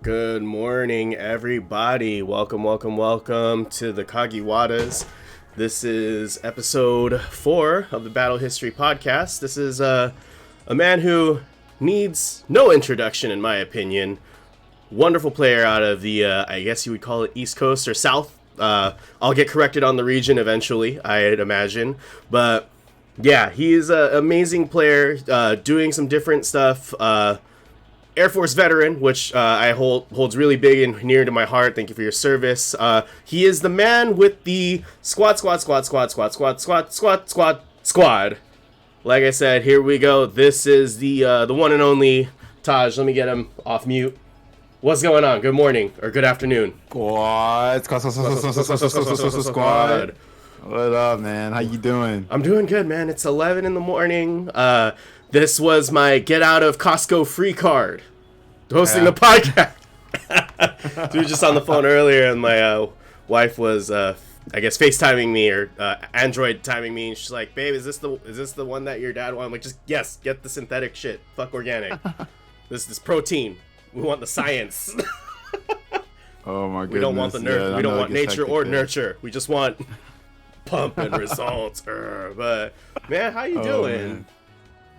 Good morning, everybody. Welcome to the Kagiwadas. This is episode 4 of the Battle History Podcast. This is a man who needs no introduction, in my opinion. Wonderful player out of the, I guess you would call it East Coast or South. I'll get corrected on the region eventually, I'd imagine. But yeah, he's an amazing player, doing some different stuff. Air Force veteran, which I holds really big and near to my heart. Thank you for your service. He is the man with the squad. Like I said, here we go. This is the one and only Taj. Let me get him off mute. What's going on? Good morning or good afternoon. Squad. What up, man? How you doing? I'm doing good, man. It's 11 in the morning. This was my get out of Costco free card. Hosting the podcast. We were just on the phone earlier, and my wife was, I guess, FaceTiming me or Android timing me, and she's like, "Babe, is this the one that your dad wanted?" I'm like, "Just yes, get the synthetic shit. Fuck organic. This is protein. We want the science." Oh my goodness. We don't want the nurture. Yeah, we don't want nature or nurture. We just want pump and results. But man, how you doing?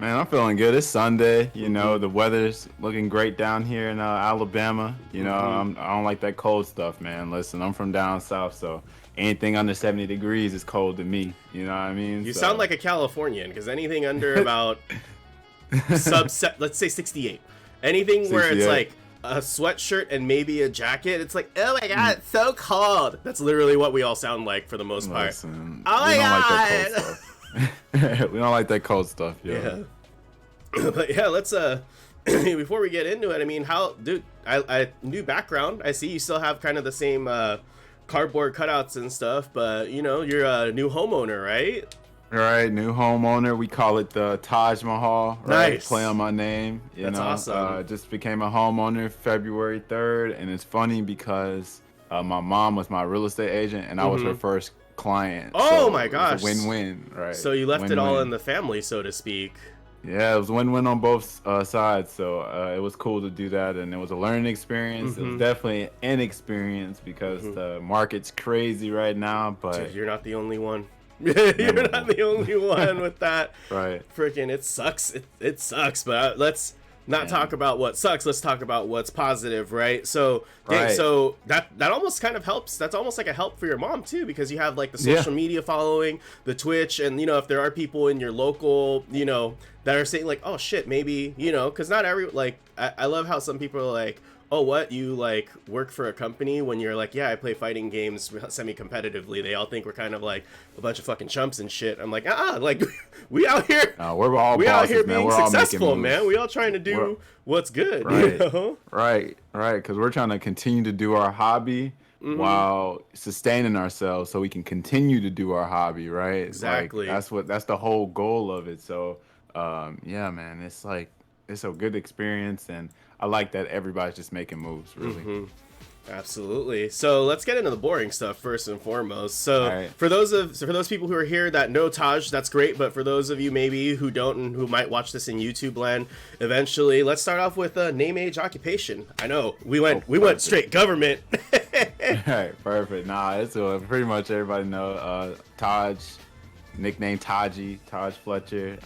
Man, I'm feeling good. It's Sunday. You know, the weather's looking great down here in Alabama. You know, I don't like that cold stuff, man. Listen, I'm from down south, so anything under 70 degrees is cold to me. You know what I mean? You sound like a Californian, because anything under about let's say 68. Anything 68. Where it's like a sweatshirt and maybe a jacket, it's like, oh my god, it's so cold. That's literally what we all sound like for the most part. Listen, oh my god. Like that cold stuff. We don't like that cold stuff, yeah. But yeah, let's before we get into it, I mean, how, dude, I new background. I see you still have kind of the same cardboard cutouts and stuff, but you know, you're a new homeowner, right? Right, new homeowner. We call it the Taj Mahal. Right? Nice. Play on my name. That's awesome. Just became a homeowner February 3rd, and it's funny because my mom was my real estate agent, and I was her first client. Oh so my gosh. It was a win-win, right? So you left it all in the family, so to speak. Yeah, it was win-win on both sides. So it was cool to do that, and it was a learning experience. It was definitely an experience because the market's crazy right now. But dude, you're not the only one. You're not the only one with that. Right. Freaking, it sucks. It sucks. But let's not talk about what sucks. Let's talk about what's positive, right? So, so that almost kind of helps. That's almost like a help for your mom too, because you have like the social media following, the Twitch, and you know, if there are people in your local, you know, that are saying like, oh shit, maybe, you know, because not every, like, I love how some people are like, oh, what, you like work for a company, when you're like, yeah, I play fighting games semi-competitively. They all think we're kind of like a bunch of fucking chumps and shit. I'm like, like we out here, we're all bosses, out here man. being We're successful, man. We all trying to do what's good, right? You know? Right, because we're trying to continue to do our hobby while sustaining ourselves, so we can continue to do our hobby, right? Exactly. Like, that's the whole goal of it. So, yeah, man, it's like it's a good experience, and I like that everybody's just making moves, really. Absolutely. So let's get into the boring stuff first and foremost. So right. for those people who are here that know Taj, that's great. But for those of you maybe who don't and who might watch this in YouTube land eventually, let's start off with name, age, occupation. I know we went straight government. Right, perfect. Nah, it's pretty much everybody know. Taj, nickname Taji, Taj Fletcher.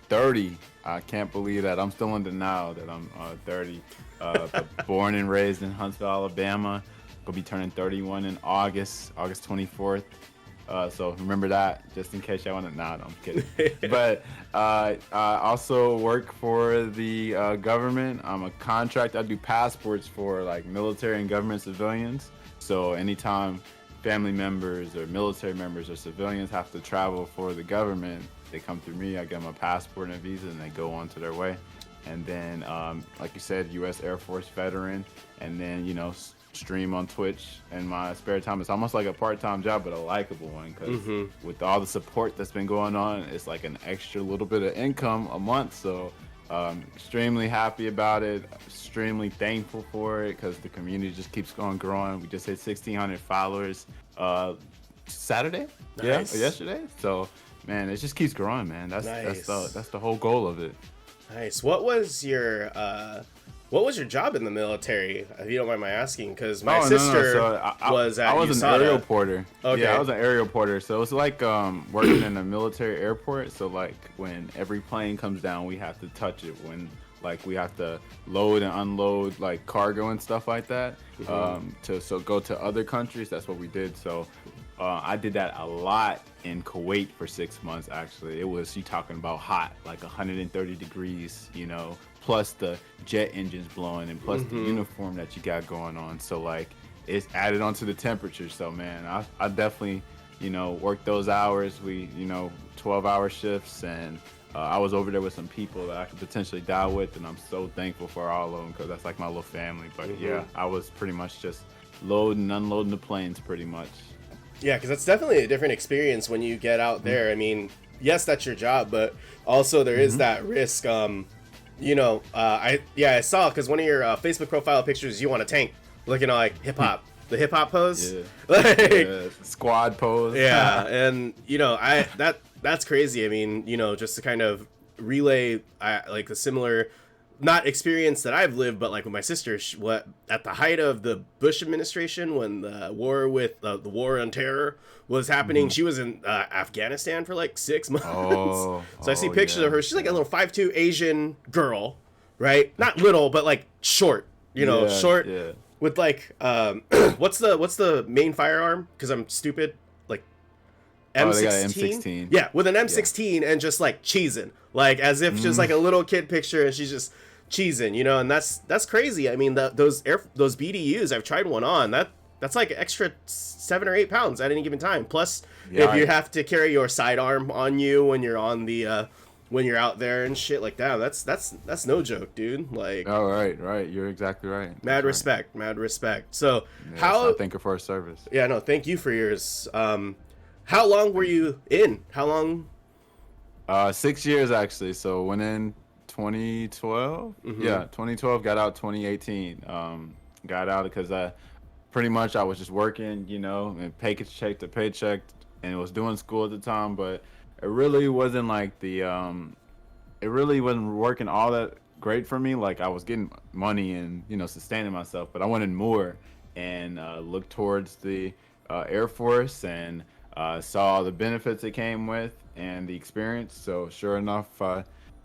30. I can't believe that. I'm still in denial that I'm 30. But born and raised in Huntsville, Alabama. Gonna be turning 31 in August 24th. So remember that, just in case y'all want to. Nah, no, I'm kidding. But I also work for the government. I'm a contract. I do passports for like military and government civilians. So anytime family members or military members or civilians have to travel for the government, they come through me. I give them a passport and a visa, and they go on to their way. And then, like you said, U.S. Air Force veteran, and then, you know, stream on Twitch in my spare time. It's almost like a part-time job, but a likable one, because with all the support that's been going on, it's like an extra little bit of income a month. So extremely happy about it, extremely thankful for it, because the community just keeps on growing. We just hit 1,600 followers Saturday, nice. Yesterday. So man, it just keeps growing, man. That's the whole goal of it. Nice. What was your What was your job in the military, if you don't mind my asking? Because my No. sister So was at I was USADA. an aerial porter. Okay. Yeah, I was an aerial porter. So it's like working in a military airport. So like when every plane comes down, we have to touch it. When like we have to load and unload like cargo and stuff like that. To go to other countries. That's what we did. So I did that a lot in Kuwait for 6 months. Actually, it was, you talking about hot, like 130 degrees. Plus the jet engines blowing, and plus the uniform that you got going on. So like it's added onto the temperature. So man, I definitely worked those hours. We 12-hour shifts, and I was over there with some people that I could potentially die with, and I'm so thankful for all of them because that's like my little family. But yeah, I was pretty much just loading and unloading the planes pretty much. Yeah, because that's definitely a different experience when you get out there. I mean, yes, that's your job, but also there is that risk. I saw, because one of your Facebook profile pictures, you on a tank looking like hip hop, the hip hop pose, Squad pose. Yeah, and that's crazy. I mean, just to kind of relay like a similar, not experience that I've lived, but like with my sister, what at the height of the Bush administration, when the war with the war on terror was happening, she was in Afghanistan for like 6 months. So I see pictures of her. She's like a little 5'2" Asian girl, right? Not little, but like short. Short with like what's the main firearm? Because I'm stupid. Like M16. They got an M16. Yeah, with an M16 and just like cheesing, like as if just like a little kid picture, and she's just cheesing, and that's crazy. I mean, those BDUs, I've tried one on. That's like extra 7 or 8 pounds at any given time. Plus, if you have to carry your sidearm on you when you're on the when you're out there and shit like that, that's no joke, dude. Like, oh right, you're exactly right. Mad respect. So I thank her for her service. Yeah, no, thank you for yours. How long were you in? How long? 6 years actually. So went in 2012. Yeah, 2012. Got out 2018. Got out because I was just working, and paycheck to paycheck, and was doing school at the time, but it really wasn't like it really wasn't working all that great for me. Like I was getting money and sustaining myself, but I wanted more, and looked towards the Air Force, and saw the benefits it came with and the experience. So sure enough,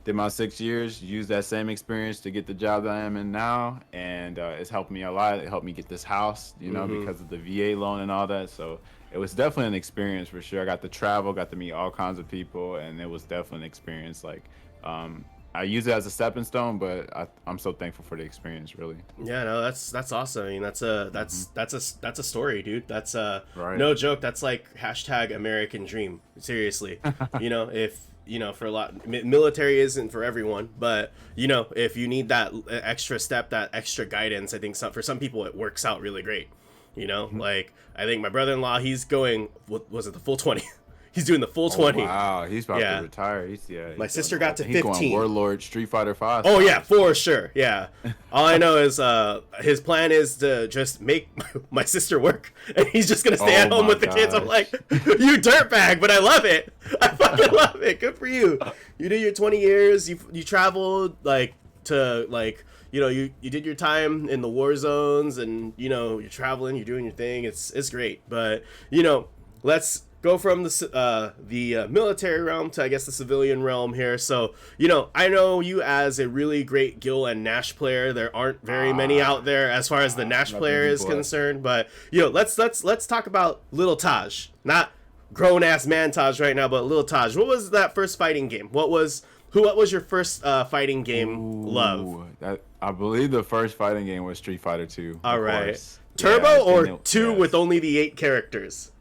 did my 6 years, used that same experience to get the job that I am in now, and it's helped me a lot. It helped me get this house, because of the VA loan and all that. So it was definitely an experience for sure. I got to travel, got to meet all kinds of people, and it was definitely an experience. Like I use it as a stepping stone, but I'm so thankful for the experience, really. Yeah, no, that's awesome. I mean, that's a story, dude. That's right. No joke. That's like hashtag American dream. Seriously, if for a lot, military isn't for everyone, but if you need that extra step, that extra guidance, I think for some people it works out really great. Like I think my brother-in-law, he's going, what was it, the full 20? He's doing the full 20. Wow, he's about to retire. My sister got to 15. He's going Warlord Street Fighter 5. Oh yeah, for sure. Yeah. All I know is his plan is to just make my sister work, and he's just gonna stay at home with the kids. I'm like, you dirtbag, but I love it. I fucking love it. Good for you. You did your 20 years. You traveled like to like. You did your time in the war zones, and you're traveling, you're doing your thing. It's great, but let's go from the military realm to, I guess, the civilian realm here. So I know you as a really great Gil and Nash player. There aren't very many out there as far as the Nash player is concerned, but let's talk about little Taj, not grown ass man Taj right now, but little Taj. What was that first fighting game? What was your first fighting game love? I believe the first fighting game was Street Fighter 2. All right. Turbo or 2 with only the 8 characters?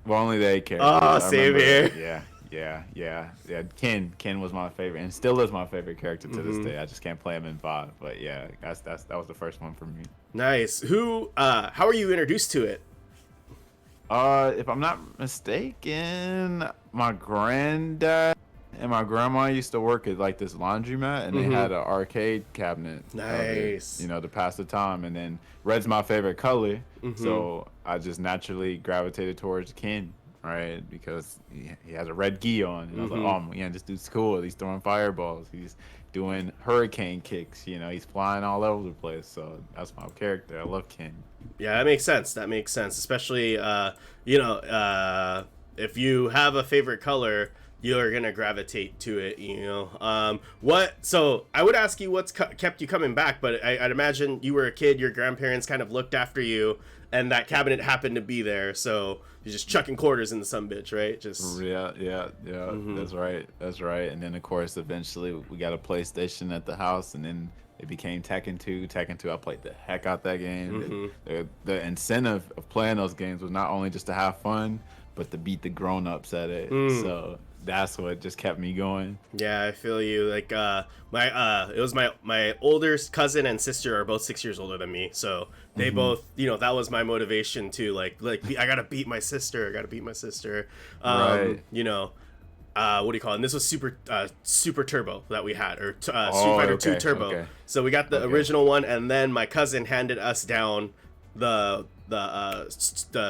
Well, only the 8 characters. Oh, same here. Yeah. Ken was my favorite, and still is my favorite character to this day. I just can't play him in 5, but yeah, that was the first one for me. Nice. How were you introduced to it? If I'm not mistaken, my granddad and my grandma used to work at like this laundromat, and they had an arcade cabinet. Nice. To pass the time. And then red's my favorite color, so I just naturally gravitated towards Ken. right? Because he has a red gi on. And I was like, oh man, this dude's cool. He's throwing fireballs. He's doing hurricane kicks. He's flying all over the place. So that's my character. I love King. Yeah, that makes sense. That makes sense, especially if you have a favorite color, you're gonna gravitate to it. So I would ask you what's kept you coming back, but I'd imagine you were a kid, your grandparents kind of looked after you, and that cabinet happened to be there, so you're just chucking quarters in the sumbitch, right? Just yeah. That's right. And then of course eventually we got a PlayStation at the house, and then it became Tekken 2. Tekken 2, I played the heck out that game. The incentive of playing those games was not only just to have fun, but to beat the grown-ups at it. So that's what just kept me going. Yeah, I feel you. Like it was my older cousin and sister are both 6 years older than me, so they both, that was my motivation too. Like I gotta beat my sister. Right. What do you call it? And this was Super Turbo that we had, or Street Fighter 2 Turbo. Okay. So we got the original one, and then my cousin handed us down the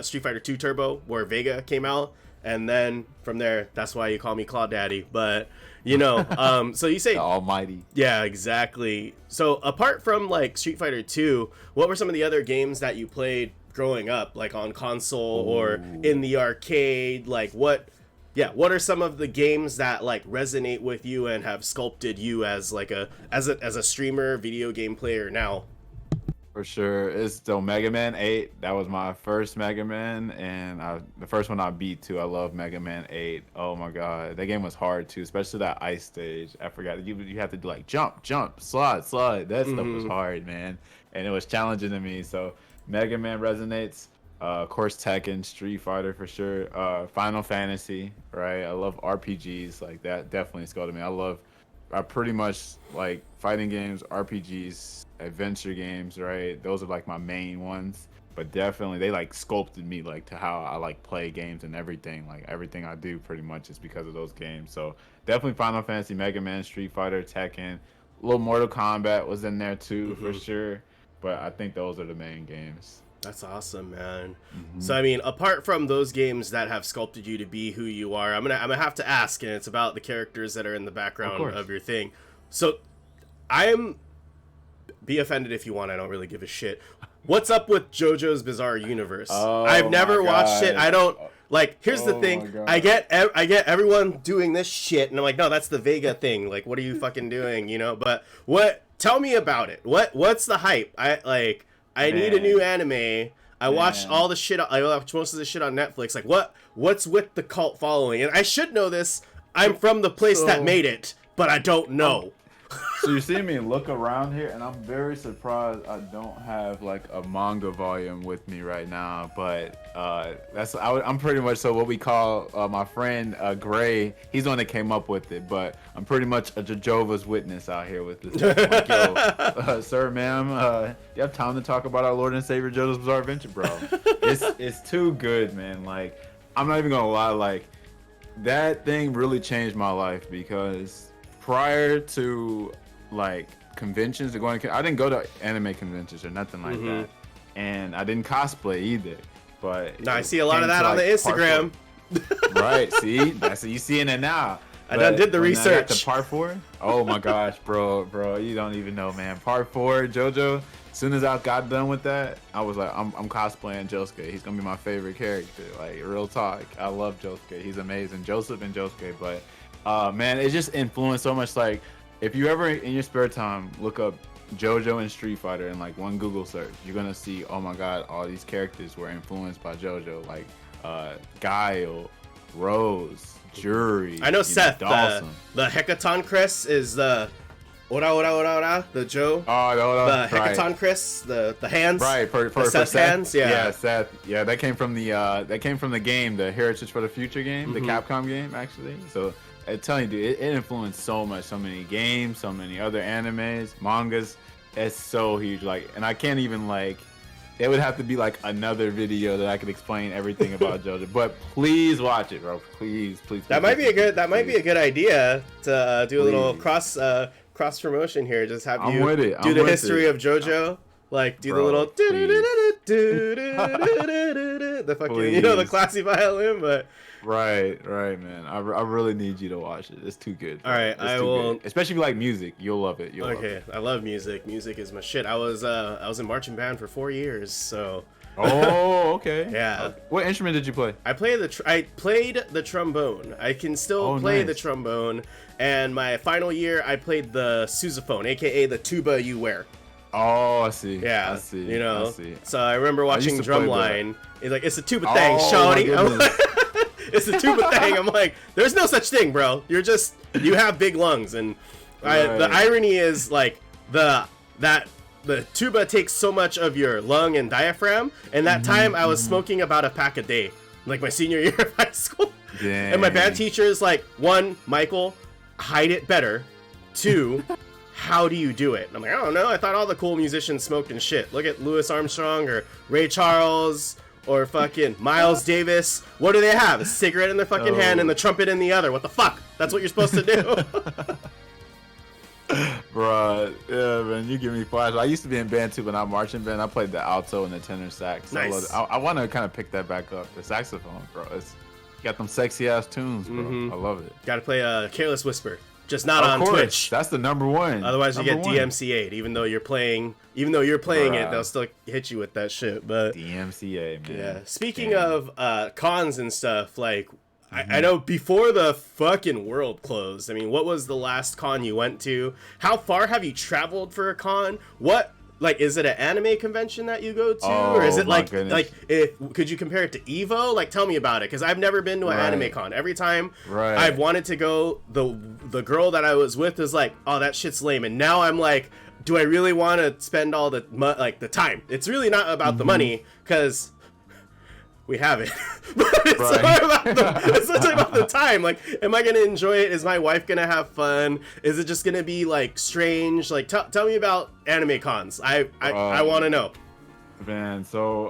Street Fighter 2 Turbo where Vega came out, and then from there, that's why you call me Claw Daddy. But so you say the Almighty. Yeah, exactly. So apart from like Street Fighter 2, what were some of the other games that you played growing up, like on console or in the arcade? Like what are some of the games that like resonate with you and have sculpted you as like as a streamer, video game player now? For sure, it's still Mega Man 8. That was my first Mega Man, and the first one I beat too. I love Mega Man 8. Oh my god, that game was hard too, especially that ice stage. I forgot you have to do like jump, slide. That stuff was hard, man, and it was challenging to me. So Mega Man resonates. Of course, Tekken, Street Fighter for sure. Final Fantasy, right? I love RPGs, like that. Definitely sculpted me. I pretty much like fighting games, RPGs, adventure games, right? Those are like my main ones. But definitely they like sculpted me like to how I like play games and everything. Like everything I do pretty much is because of those games. So definitely Final Fantasy, Mega Man, Street Fighter, Tekken. A little Mortal Kombat was in there too, for sure. But I think those are the main games. That's awesome, man. So I mean, apart from those games that have sculpted you to be who you are, I'm gonna have to ask, and it's about the characters that are in the background of your thing. So be offended if you want, I don't really give a shit. What's up with JoJo's Bizarre Universe? I've never watched it. I don't like. Here's the thing. I get everyone doing this shit, and I'm like, no, that's the Vega thing. Like, what are you fucking doing? But tell me about it. What's the hype? I need a new anime. I watched all the shit. I watched most of the shit on Netflix. Like, what's with the cult following? And I should know this. I'm from the place that made it, but I don't know. So you see me look around here, and I'm very surprised I don't have like a manga volume with me right now. But I'm pretty much what we call my friend Gray. He's the one that came up with it, but I'm pretty much a Jehovah's Witness out here with this. Like, yo, sir, ma'am, you have time to talk about our Lord and Savior JoJo's Bizarre Adventure, bro? It's too good, man. Like, I'm not even gonna lie, like that thing really changed my life because prior to like conventions or I didn't go to anime conventions or nothing like that, and I didn't cosplay either. But no, I see a lot of that on the Instagram. Right, see, that's you seeing it now. I done did the research. I got to part 4. Oh my gosh, bro, you don't even know, man. Part 4, JoJo. As soon as I got done with that, I was like, I'm cosplaying Josuke. He's gonna be my favorite character. Like, real talk. I love Josuke. He's amazing. Joseph and Josuke, but man, it just influenced so much. Like, if you ever in your spare time look up JoJo and Street Fighter in like one Google search, you're gonna see, oh my god, all these characters were influenced by JoJo. Like Guile, Rose, Jury. I know Seth. The Hecaton Chris is the ora, the Joe. The Hecaton Chris, the hands. Right, for Seth hands. Yeah, Seth. Yeah, that came from the game, the Heritage for the Future game, the Capcom game, actually. So I'm telling you, dude, it influenced so much, so many games, so many other animes, mangas. It's so huge. Like, and I can't even like. It would have to be like another video that I could explain everything about JoJo. But please watch it, bro. Please. That might be a good idea to do a little cross promotion here. Just have you do the history of JoJo. Like, do the little the fucking the Please. classy violin, but Right, man. I really need you to watch it. It's too good. Bro. all right, It's I too will. good. Especially if you like music, you'll love it. You'll love Okay, it. I love music. Music is my shit. I was in marching band for 4 years, so Oh, okay. yeah. What instrument did you play? I played the trombone. I can still play the Nice. trombone. And my final year, I played the sousaphone, aka the tuba you wear. Oh, I see. Yeah, I see. you know. I see. So I remember used watching to play Drumline. It's like, it's a tuba thing, Oh, shawty. my I'm goodness. like, it's a tuba thing. I'm like, there's no such thing, bro. You have big lungs, and the Right. irony is like the tuba takes so much of your lung and diaphragm. And that time I was smoking about a pack a day, like my senior year of high school. Dang. And my band teacher is like, one, Michael, hide it better. Two, how do you do it? And I'm like, I don't know. I thought all the cool musicians smoked and shit. Look at Louis Armstrong or Ray Charles or fucking Miles Davis. What do they have? A cigarette in their fucking hand and the trumpet in the other. What the fuck? That's what you're supposed to do. Bruh, yeah, man, you give me flash. I used to be in band too, but not marching band. I played the alto and the tenor sax. Nice. I want to kind of pick that back up. The saxophone, bro. It's got them sexy ass tunes, bro. I love it. Gotta play Careless Whisper. Just not Of on course, Twitch. that's the number one. Otherwise you get Number one. DMCA'd, even though you're playing it, Bruh. they'll still hit you with that shit. But DMCA, man. yeah. Speaking of cons and stuff, like I know before the fucking world closed, I mean, what was the last con you went to? How far have you traveled for a con? What, like, is it an anime convention that you go to? Or is Oh, it my like, goodness. could you compare it to Evo? Like, tell me about it, because I've never been to an Right. anime con. Every time Right. I've wanted to go, the girl that I was with is like, oh, that shit's lame. And now I'm like, do I really want to spend all the the time? It's really not about the money, because we have it. But it's Right. it's literally about the time. Like, am I gonna enjoy it? Is my wife gonna have fun? Is it just gonna be like strange? Like, tell me about anime cons. I want to know. Man, so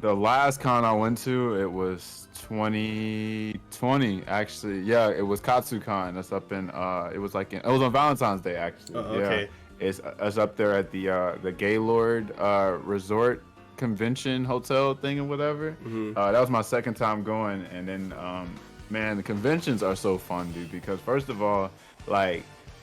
the last con I went to, it was 2020 actually. Yeah, it was KatsuCon. That's up in it was on Valentine's Day actually. Oh, okay. Yeah. It's up there at the Gaylord Resort Convention Hotel thing or whatever. That was my second time going, and then man, the conventions are so fun, dude, because first of all, like,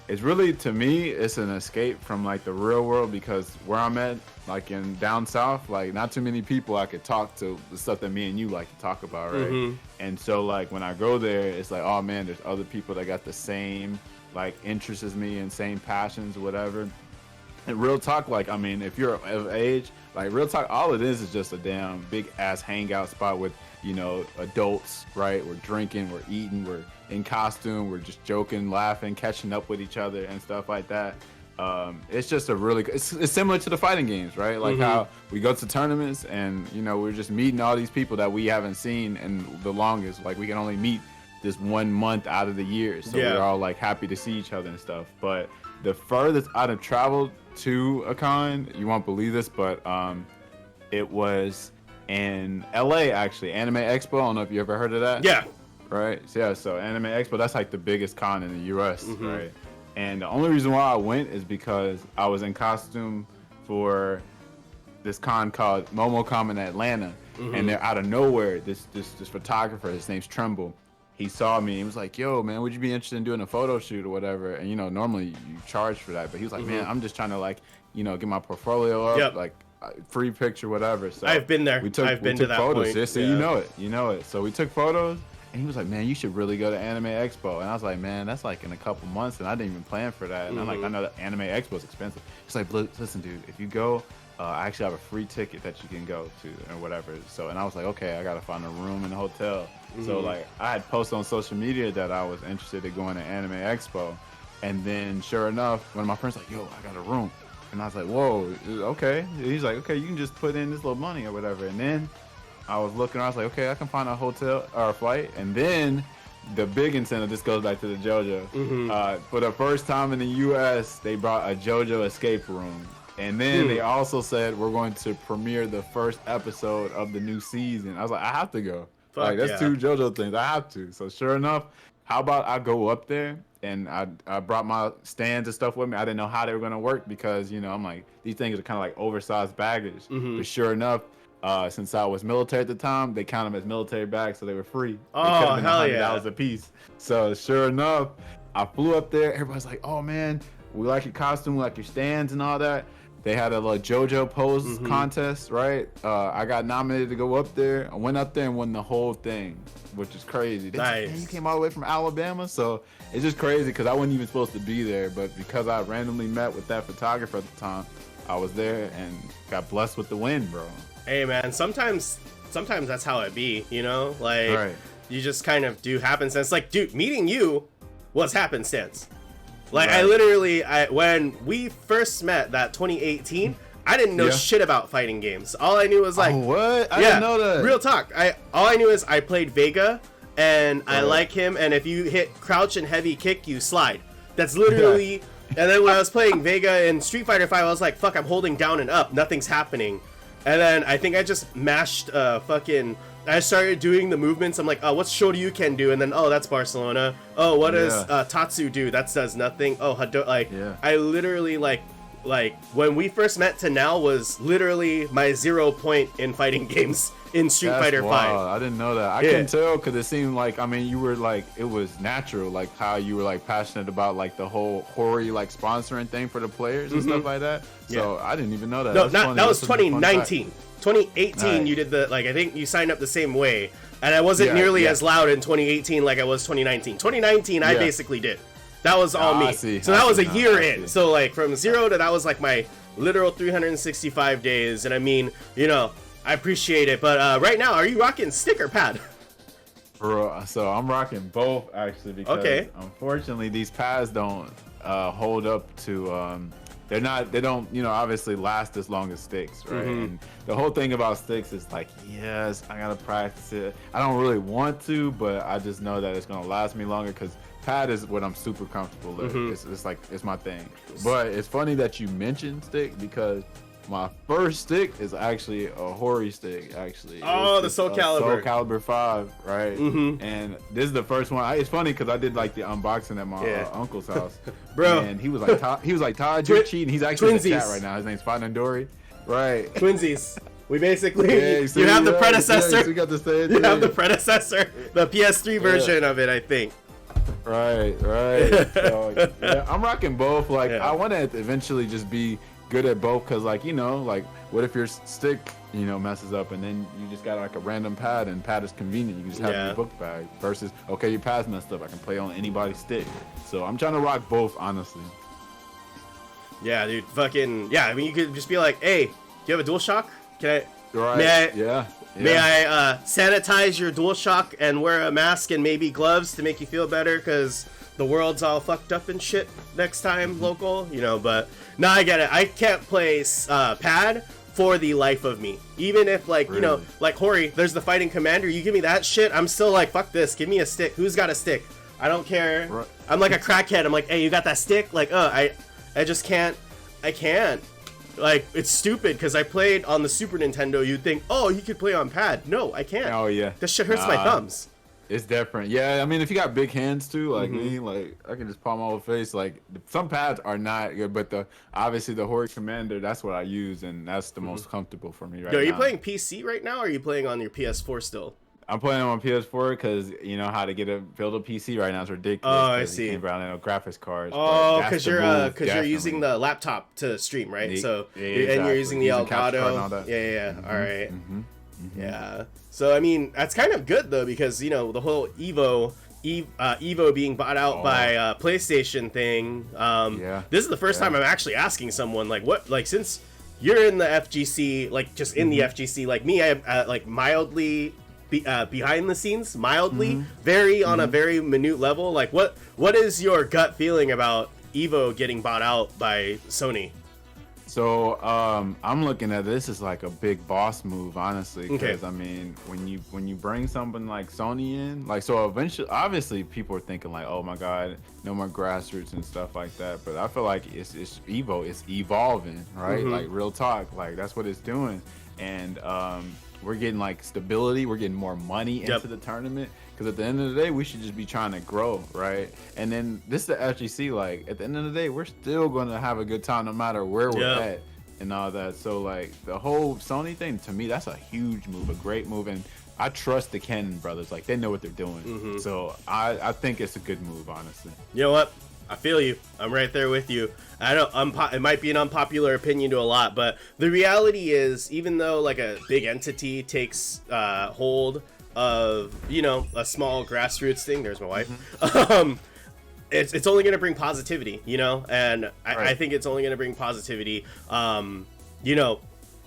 it's really, to me, it's an escape from like the real world, because where I'm at, like in down south, like not too many people I could talk to the stuff that me and you like to talk about, right? And so like when I go there, it's like, oh man, there's other people that got the same like interests as me and same passions, whatever. And real talk, like, I mean, if you're of age, like, real talk, all it is just a damn big ass hangout spot with, you know, adults, right? We're drinking, we're eating, we're in costume, we're just joking, laughing, catching up with each other and stuff like that. It's just a really, it's similar to the fighting games, right? Like how we go to tournaments and, you know, we're just meeting all these people that we haven't seen in the longest. Like, we can only meet this 1 month out of the year. So Yeah. we're all like happy to see each other and stuff. But the furthest I'd have traveled to a con, you won't believe this, but it was in LA actually, Anime Expo. I don't know if you ever heard of that. Yeah. Right. So yeah, so Anime Expo, that's like the biggest con in the US, right? And the only reason why I went is because I was in costume for this con called MomoCom in Atlanta, and they're out of nowhere, this photographer, his name's Tremble. He saw me. He was like, "Yo, man, would you be interested in doing a photo shoot or whatever?" And you know, normally you charge for that, but he was like, "Man, I'm just trying to, like, you know, get my portfolio up, Yep. like free picture, whatever." So I've been there. I've been to that photos. point. Yeah, so Yeah. you know it. So we took photos, and he was like, "Man, you should really go to Anime Expo." And I was like, "Man, that's like in a couple months, and I didn't even plan for that." And I'm like, "I know that Anime Expo is expensive." He's like, "Listen, dude, if you go, I actually have a free ticket that you can go to or whatever." So, and I was like, "Okay, I gotta find a room in the hotel." So like, I had posted on social media that I was interested in going to Anime Expo, and then sure enough, one of my friends was like, "Yo, I got a room," and I was like, "Whoa, okay." And he's like, "Okay, you can just put in this little money or whatever." And then I was looking, I was like, "Okay, I can find a hotel or a flight." And then the big incentive, this goes back to the JoJo. For the first time in the U.S., they brought a JoJo escape room. And then they also said, we're going to premiere the first episode of the new season. I was like, I have to go. Fuck Like, that's yeah. 2 JoJo things. I have to. So sure enough, how about I go up there, and I brought my stands and stuff with me. I didn't know how they were going to work because, you know, I'm like, these things are kind of like oversized baggage. But sure enough, since I was military at the time, they count them as military bags, so they were free. Oh, hell yeah. $100 a piece. So sure enough, I flew up there. Everybody's like, "Oh man, we like your costume, we like your stands and all that." They had a little JoJo pose contest, right? I got nominated to go up there. I went up there and won the whole thing, which is crazy. They said, "Man, you came all the way from Alabama?" So it's just crazy because I wasn't even supposed to be there, but because I randomly met with that photographer at the time, I was there and got blessed with the win, bro. Hey man, sometimes that's how it be, you know? Like you just kind of do happenstance. Like, dude, meeting you was happenstance. Like I literally, when we first met that 2018, I didn't know shit about fighting games. All I knew was like, what? I didn't know that. Real talk. All I knew is I played Vega, and I like him. And if you hit crouch and heavy kick, you slide. That's literally. And then when I was playing Vega in Street Fighter 5, I was like, fuck, I'm holding down and up, nothing's happening. And then I think I just mashed I started doing the movements. I'm like, oh, what's Shoryuken do? And then, oh, that's Barcelona. Oh, what does Tatsu do? That does nothing. Oh, I literally like when we first met to now was literally my 0 point in fighting games in Street Fighter 5. I didn't know that. I couldn't tell because it seemed like, I mean, you were like, it was natural, like how you were like passionate about like the whole Hori like sponsoring thing for the players and stuff like that. So I didn't even know that. No, that was 2019. 2018, you did the, like, I think you signed up the same way, and I wasn't nearly as loud in 2018 like I was 2019. 2019, I basically did. That was all me. So that was a year in. So, like, from 0 to that was, like, my literal 365 days, and I mean, you know, I appreciate it, but right now, are you rocking stick or pad? Bro, so I'm rocking both, actually, because unfortunately, these pads don't hold up to... they don't, you know, obviously last as long as sticks, right? And the whole thing about sticks is like, yes, I gotta practice it. I don't really want to, but I just know that it's gonna last me longer because pad is what I'm super comfortable with. It's like, it's my thing. But it's funny that you mentioned stick because my first stick is actually a Hori stick, actually. Oh, the Soul Calibur. Soul Calibur 5, right? And this is the first one. It's funny because I did like the unboxing at my uncle's house. Bro. And he was like, Todd, you're cheating. He's actually in the chat right now. His name's Fanandori. Right. Twinsies. We basically, you have the predecessor. We got the same you have the predecessor, the PS3 version of it, I think. Right. So, I'm rocking both. Like, I want to eventually just be good at both because, like, you know, like, what if your stick, you know, messes up and then you just got like a random pad and pad is convenient. You can just have it in your book bag versus, okay, your pad's messed up. I can play on anybody's stick. So I'm trying to rock both, honestly. Yeah, dude, fucking, I mean, you could just be like, hey, do you have a DualShock? Can I, right. May I sanitize your DualShock and wear a mask and maybe gloves to make you feel better because the world's all fucked up and shit next time, local, you know, but no, I get it. I can't play pad for the life of me. Even if, like, you know, like Hori, there's the fighting commander, you give me that shit, I'm still like, fuck this, give me a stick. Who's got a stick? I don't care. Right. I'm like a crackhead. I'm like, hey, you got that stick? Like, I just can't. I can't. Like, it's stupid because I played on the Super Nintendo. You'd think, oh, you could play on pad. No, I can't. Oh, yeah. This shit hurts my thumbs. It's different. Yeah, I mean, if you got big hands too, like me, like I can just palm my whole face. Like, some pads are not good, but obviously the Hori Commander, that's what I use, and that's the most comfortable for me right now. Are you playing PC right now, or are you playing on your PS4 still? I'm playing on PS4 because you know how to build a PC right now is ridiculous. Oh, I see. You can't no graphics cards. Oh, because you're using the laptop to stream, right? So and you're using the Elgato. Yeah. All right. Yeah. So I mean, that's kind of good though, because you know the whole Evo being bought out by PlayStation thing. This is the first time I'm actually asking someone like, what, like, since you're in the FGC, like just in the FGC, like me, I am like mildly behind the scenes, very on a very minute level. Like, what is your gut feeling about Evo getting bought out by Sony? So I'm looking at this as like a big boss move, honestly, because I mean, when you bring something like Sony in, like, so eventually, obviously, people are thinking like, oh my god, no more grassroots and stuff like that. But I feel like it's Evo, it's evolving, right? Like, real talk, like that's what it's doing, and we're getting like stability, we're getting more money into the tournament. Because at the end of the day, we should just be trying to grow, right? And then this is the FGC. Like, at the end of the day, we're still going to have a good time no matter where we're at and all that. So like the whole Sony thing, to me, that's a huge move, a great move, and I trust the Cannon brothers. Like they know what they're doing. So I think it's a good move, honestly. You know what? I feel you. I'm right there with you. I know it might be an unpopular opinion to a lot, but the reality is, even though like a big entity takes hold of, you know, a small grassroots thing, there's my wife. It's only going to bring positivity, you know, and I think it's only going to bring positivity. You know,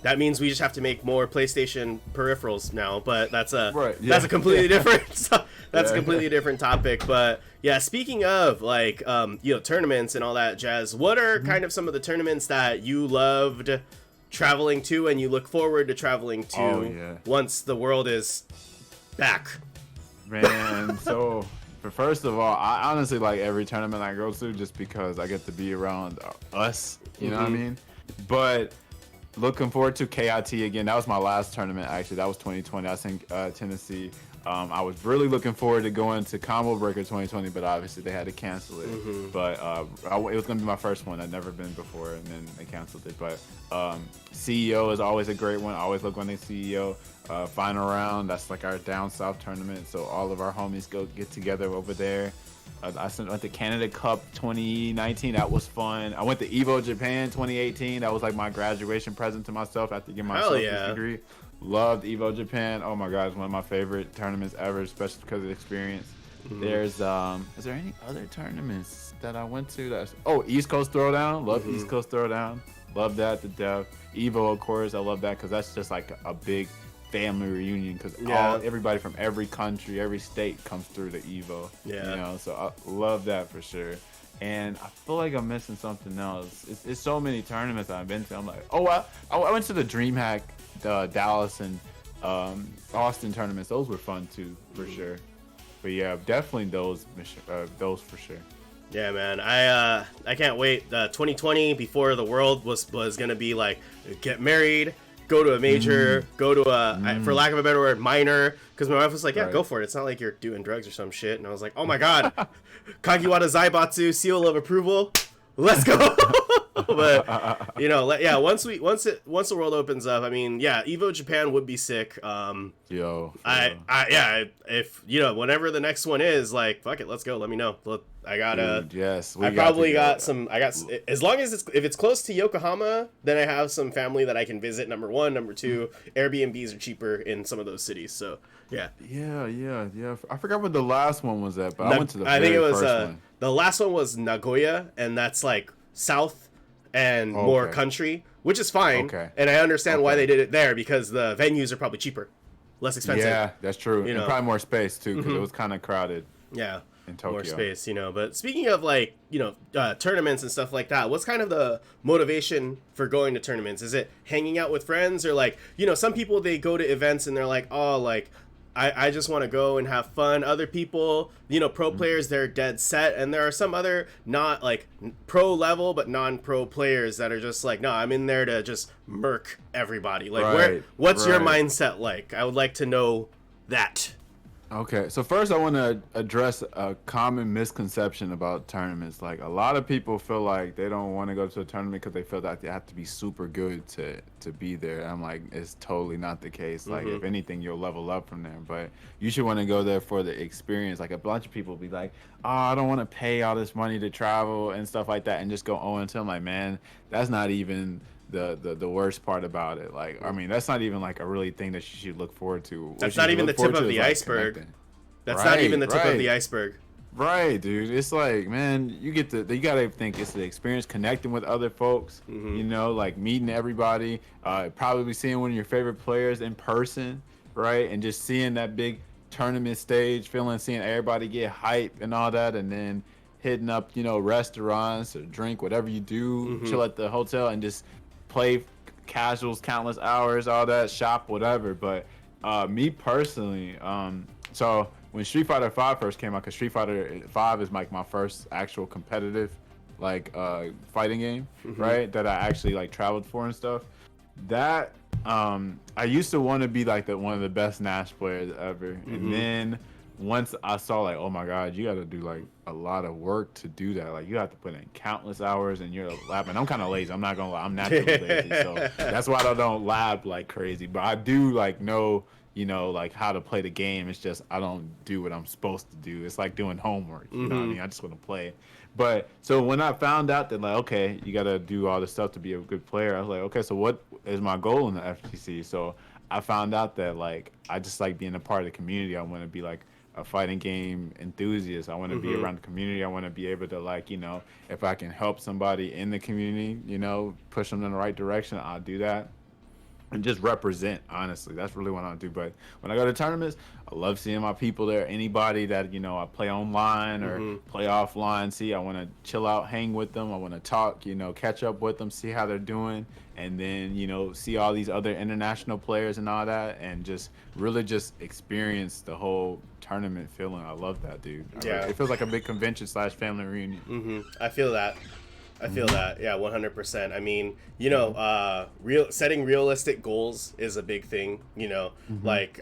that means we just have to make more PlayStation peripherals now, but that's a completely different that's a completely different topic. But yeah, speaking of like you know, tournaments and all that jazz, what are kind of some of the tournaments that you loved traveling to and you look forward to traveling to once the world is back? Man, so first of all, I honestly like every tournament I go to just because I get to be around us, you know what I mean? But looking forward to KIT again. That was my last tournament, actually. That was 2020. I was in Tennessee. I was really looking forward to going to Combo Breaker 2020, but obviously they had to cancel it. But it was going to be my first one. I'd never been before, and then they canceled it. But CEO is always a great one. I always look on the CEO. Final round, that's like our down south tournament. So all of our homies go get together over there. I went to Canada Cup 2019. That was fun. I went to Evo Japan 2018. That was like my graduation present to myself after getting my associate's degree. Loved Evo Japan. Oh my God, it's one of my favorite tournaments ever, especially because of the experience. There's is there any other tournaments that I went to? East Coast Throwdown. Love East Coast Throwdown. Love that to death. Evo, of course, I love that because that's just like a big family reunion because everybody from every country, every state comes through the Evo. You know, so I love that for sure. And I feel like I'm missing something else. It's so many tournaments I've been to. I'm like, I went to the DreamHack, the Dallas and Austin tournaments. Those were fun too, for sure. But yeah, definitely those for sure. Yeah, man. I can't wait. 2020, before the world was gonna be like, get married, go to a major, go to a, for lack of a better word, minor. Because my wife was like, yeah, go for it. It's not like you're doing drugs or some shit. And I was like, oh my God, Kagiwada Zaibatsu, seal of approval. Let's go. But you know, once the world opens up, I mean, yeah, Evo Japan would be sick. If you know, whenever the next one is, like, fuck it, let's go. Let me know. I gotta. Yes, I probably got some. As long as if it's close to Yokohama, then I have some family that I can visit. Number one, number two, Airbnbs are cheaper in some of those cities. So yeah. I forgot what the last one was at, but I went to the first one. The last one was Nagoya, and that's like south and more country, which is fine. And I understand why they did it there because the venues are probably cheaper, less expensive. Yeah, that's true. You know, and probably more space too because it was kind of crowded. Yeah. In Tokyo. More space, you know. But speaking of like, you know, tournaments and stuff like that, what's kind of the motivation for going to tournaments? Is it hanging out with friends, or like, you know, some people, they go to events and they're like, oh, like I just want to go and have fun. Other people, you know, pro players, they're dead set, and there are some other not like pro level but non-pro players that are just like, no, I'm in there to just murk everybody. Like, what's your mindset like? I would like to know that. Okay, so first I want to address a common misconception about tournaments. Like, a lot of people feel like they don't want to go to a tournament because they feel that they have to be super good to be there. I'm like, it's totally not the case. Like, if anything, you'll level up from there. But you should want to go there for the experience. Like, a bunch of people be like, oh, I don't want to pay all this money to travel and stuff like that and just go 0-2. I'm like, man, that's not even the worst part about it. Like, I mean, that's not even like a really thing that you should look forward to. That's not even the tip of the iceberg. That's not even the tip of the iceberg. Right, dude. It's like, man, you gotta think it's the experience connecting with other folks, you know, like meeting everybody, probably seeing one of your favorite players in person, right? And just seeing that big tournament stage, seeing everybody get hype and all that, and then hitting up, you know, restaurants or drink, whatever you do, chill at the hotel and just play casuals, countless hours, all that, shop, whatever. But me personally, so when Street Fighter V first came out, because Street Fighter V is like my first actual competitive like fighting game, right? That I actually like traveled for and stuff. That I used to want to be like one of the best Nash players ever, and then once I saw like, oh my God, you got to do like a lot of work to do that. Like you have to put in countless hours in your lab. And I'm kind of lazy. I'm not gonna lie. I'm naturally lazy, so that's why I don't lab like crazy. But I do like know, like how to play the game. It's just I don't do what I'm supposed to do. It's like doing homework. You know what I mean? I just want to play. But so when I found out that like, okay, you got to do all this stuff to be a good player, I was like, okay, so what is my goal in the FGC? So I found out that like I just like being a part of the community. I want to be like a fighting game enthusiast. I want to be around the community. I want to be able to like, if I can help somebody in the community, push them in the right direction, I'll do that. And just represent, honestly. That's really what I do. But when I go to tournaments, I love seeing my people there. Anybody that, I play online or play offline, see, I want to chill out, hang with them. I want to talk, catch up with them, see how they're doing. And then, see all these other international players and all that. And just really just experience the whole tournament feeling. I love that, dude. Yeah. It feels like a big convention / family reunion. I feel that. I feel that. Yeah, 100%. I mean, setting realistic goals is a big thing, Like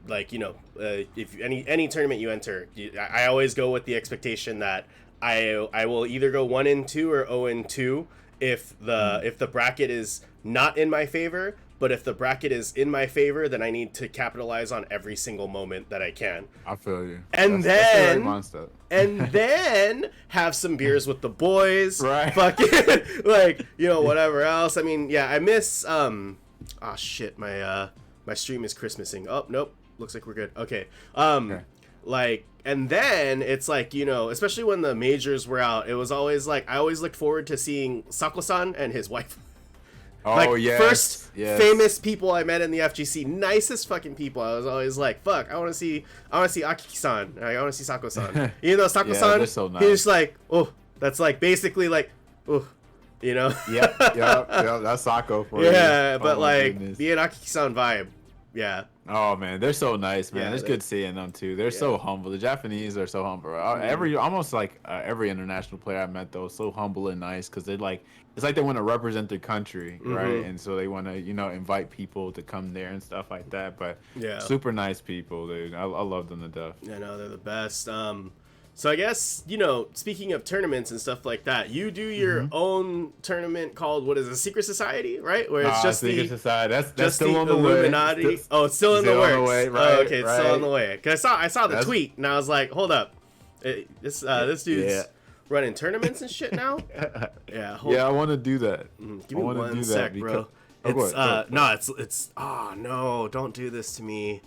if any tournament you enter, I always go with the expectation that I will either go 1-2 or 0-2 if the bracket is not in my favor. But if the bracket is in my favor, then I need to capitalize on every single moment that I can. I feel you. And then have some beers with the boys. Right. Fucking whatever else. I mean, yeah, I miss shit, my stream is Christmasing. Oh, nope. Looks like we're good. Okay. And then it's like, especially when the majors were out, it was always like I always looked forward to seeing Sako-san and his wife. Oh, yes. First famous people I met in the FGC, nicest fucking people. I was always like, fuck, I want to see Akiki-san. I want to see Sako-san. Even though Sako-san, so nice. He was like, oh, that's like basically like, oh, Yeah, that's Sako for you. Yeah, but like, be an Akiki-san vibe. Yeah. Oh man, they're so nice, man. Yeah, it's good seeing them too. They're so humble. The Japanese are so humble. Almost like every international player I met though, so humble and nice because they're like, it's like they want to represent their country, right? And so they want to, invite people to come there and stuff like that. But yeah, super nice people, dude. I love them to death. Yeah, no, they're the best. So I guess, speaking of tournaments and stuff like that, you do your own tournament called, what is it, Secret Society, right? Where it's just Secret Society. That's just still the on the Illuminati. way. It's still in the works. On the way, right, okay, it's still on the way. Because I saw the tweet, and I was like, hold up. This dude's running tournaments and shit now? Yeah. I want to do that. Give me one sec, bro. No, don't do this to me.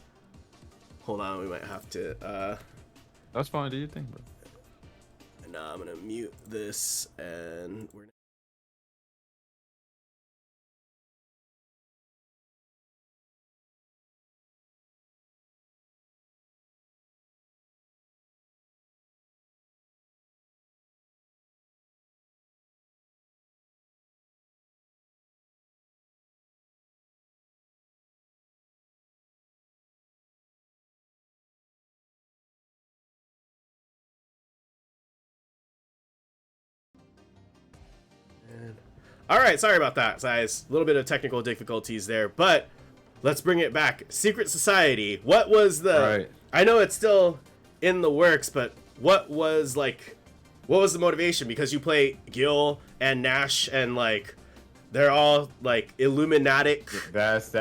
Hold on, we might have to... That's fine. Do your thing, bro. Now I'm gonna mute this, and we're. All right, sorry about that, guys. A little bit of technical difficulties there, but let's bring it back. Secret Society. What was the? Right. I know it's still in the works, but what was the motivation? Because you play Gil and Nash, and like they're all like Illuminatic. That's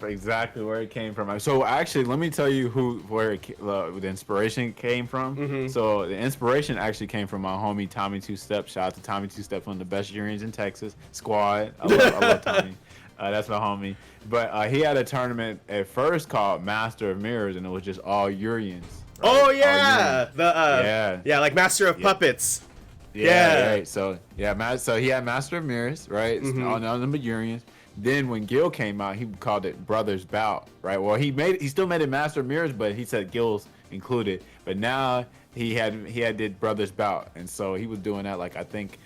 exactly where it came from. So actually, let me tell you where the inspiration came from. So the inspiration actually came from my homie Tommy Two Step. Shout out to Tommy Two Step, one of the best Urians in Texas. Squad. I love Tommy. That's my homie. But he had a tournament at first called Master of Mirrors, and it was just all Urians. Right? Oh yeah, like Master of Puppets. Yeah. Right. So he had Master of Mirrors, right? All number Urians. Then when Gil came out, he called it Brothers Bout, right? Well, he still made it Master of Mirrors, but he said Gil's included. But now he did Brothers Bout, and so he was doing that like I think